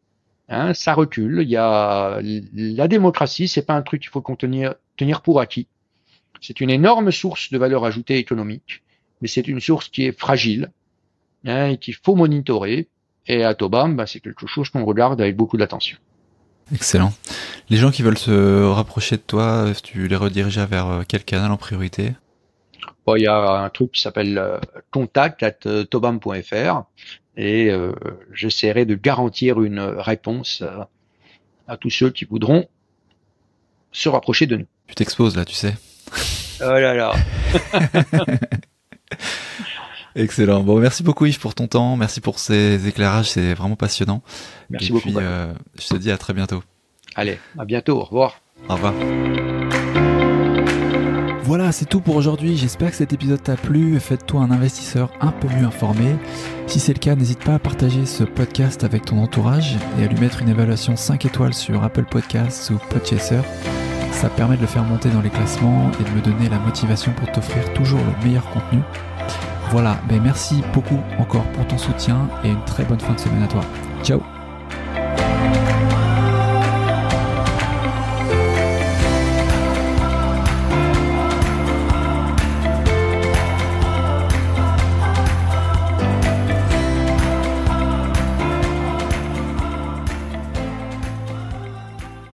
Ça recule. Il y a la démocratie, c'est pas un truc qu'il faut tenir pour acquis. C'est une énorme source de valeur ajoutée économique, mais c'est une source qui est fragile et qu'il faut monitorer. Et à Tobam, c'est quelque chose qu'on regarde avec beaucoup d'attention. Excellent. Les gens qui veulent se rapprocher de toi, tu les rediriges vers quel canal en priorité ? Il y a un truc qui s'appelle contact@tobam.fr et j'essaierai de garantir une réponse à tous ceux qui voudront se rapprocher de nous. Tu t'exposes là, tu sais. Oh là là. Excellent. Bon, merci beaucoup Yves pour ton temps, merci pour ces éclairages, c'est vraiment passionnant. Merci beaucoup. Puis, je te dis à très bientôt. Allez, à bientôt, au revoir. Au revoir. Voilà, c'est tout pour aujourd'hui. J'espère que cet épisode t'a plu. Faites-toi un investisseur un peu mieux informé. Si c'est le cas, n'hésite pas à partager ce podcast avec ton entourage et à lui mettre une évaluation 5 étoiles sur Apple Podcasts ou Podchaser. Ça permet de le faire monter dans les classements et de me donner la motivation pour t'offrir toujours le meilleur contenu. Voilà, merci beaucoup encore pour ton soutien et une très bonne fin de semaine à toi. Ciao!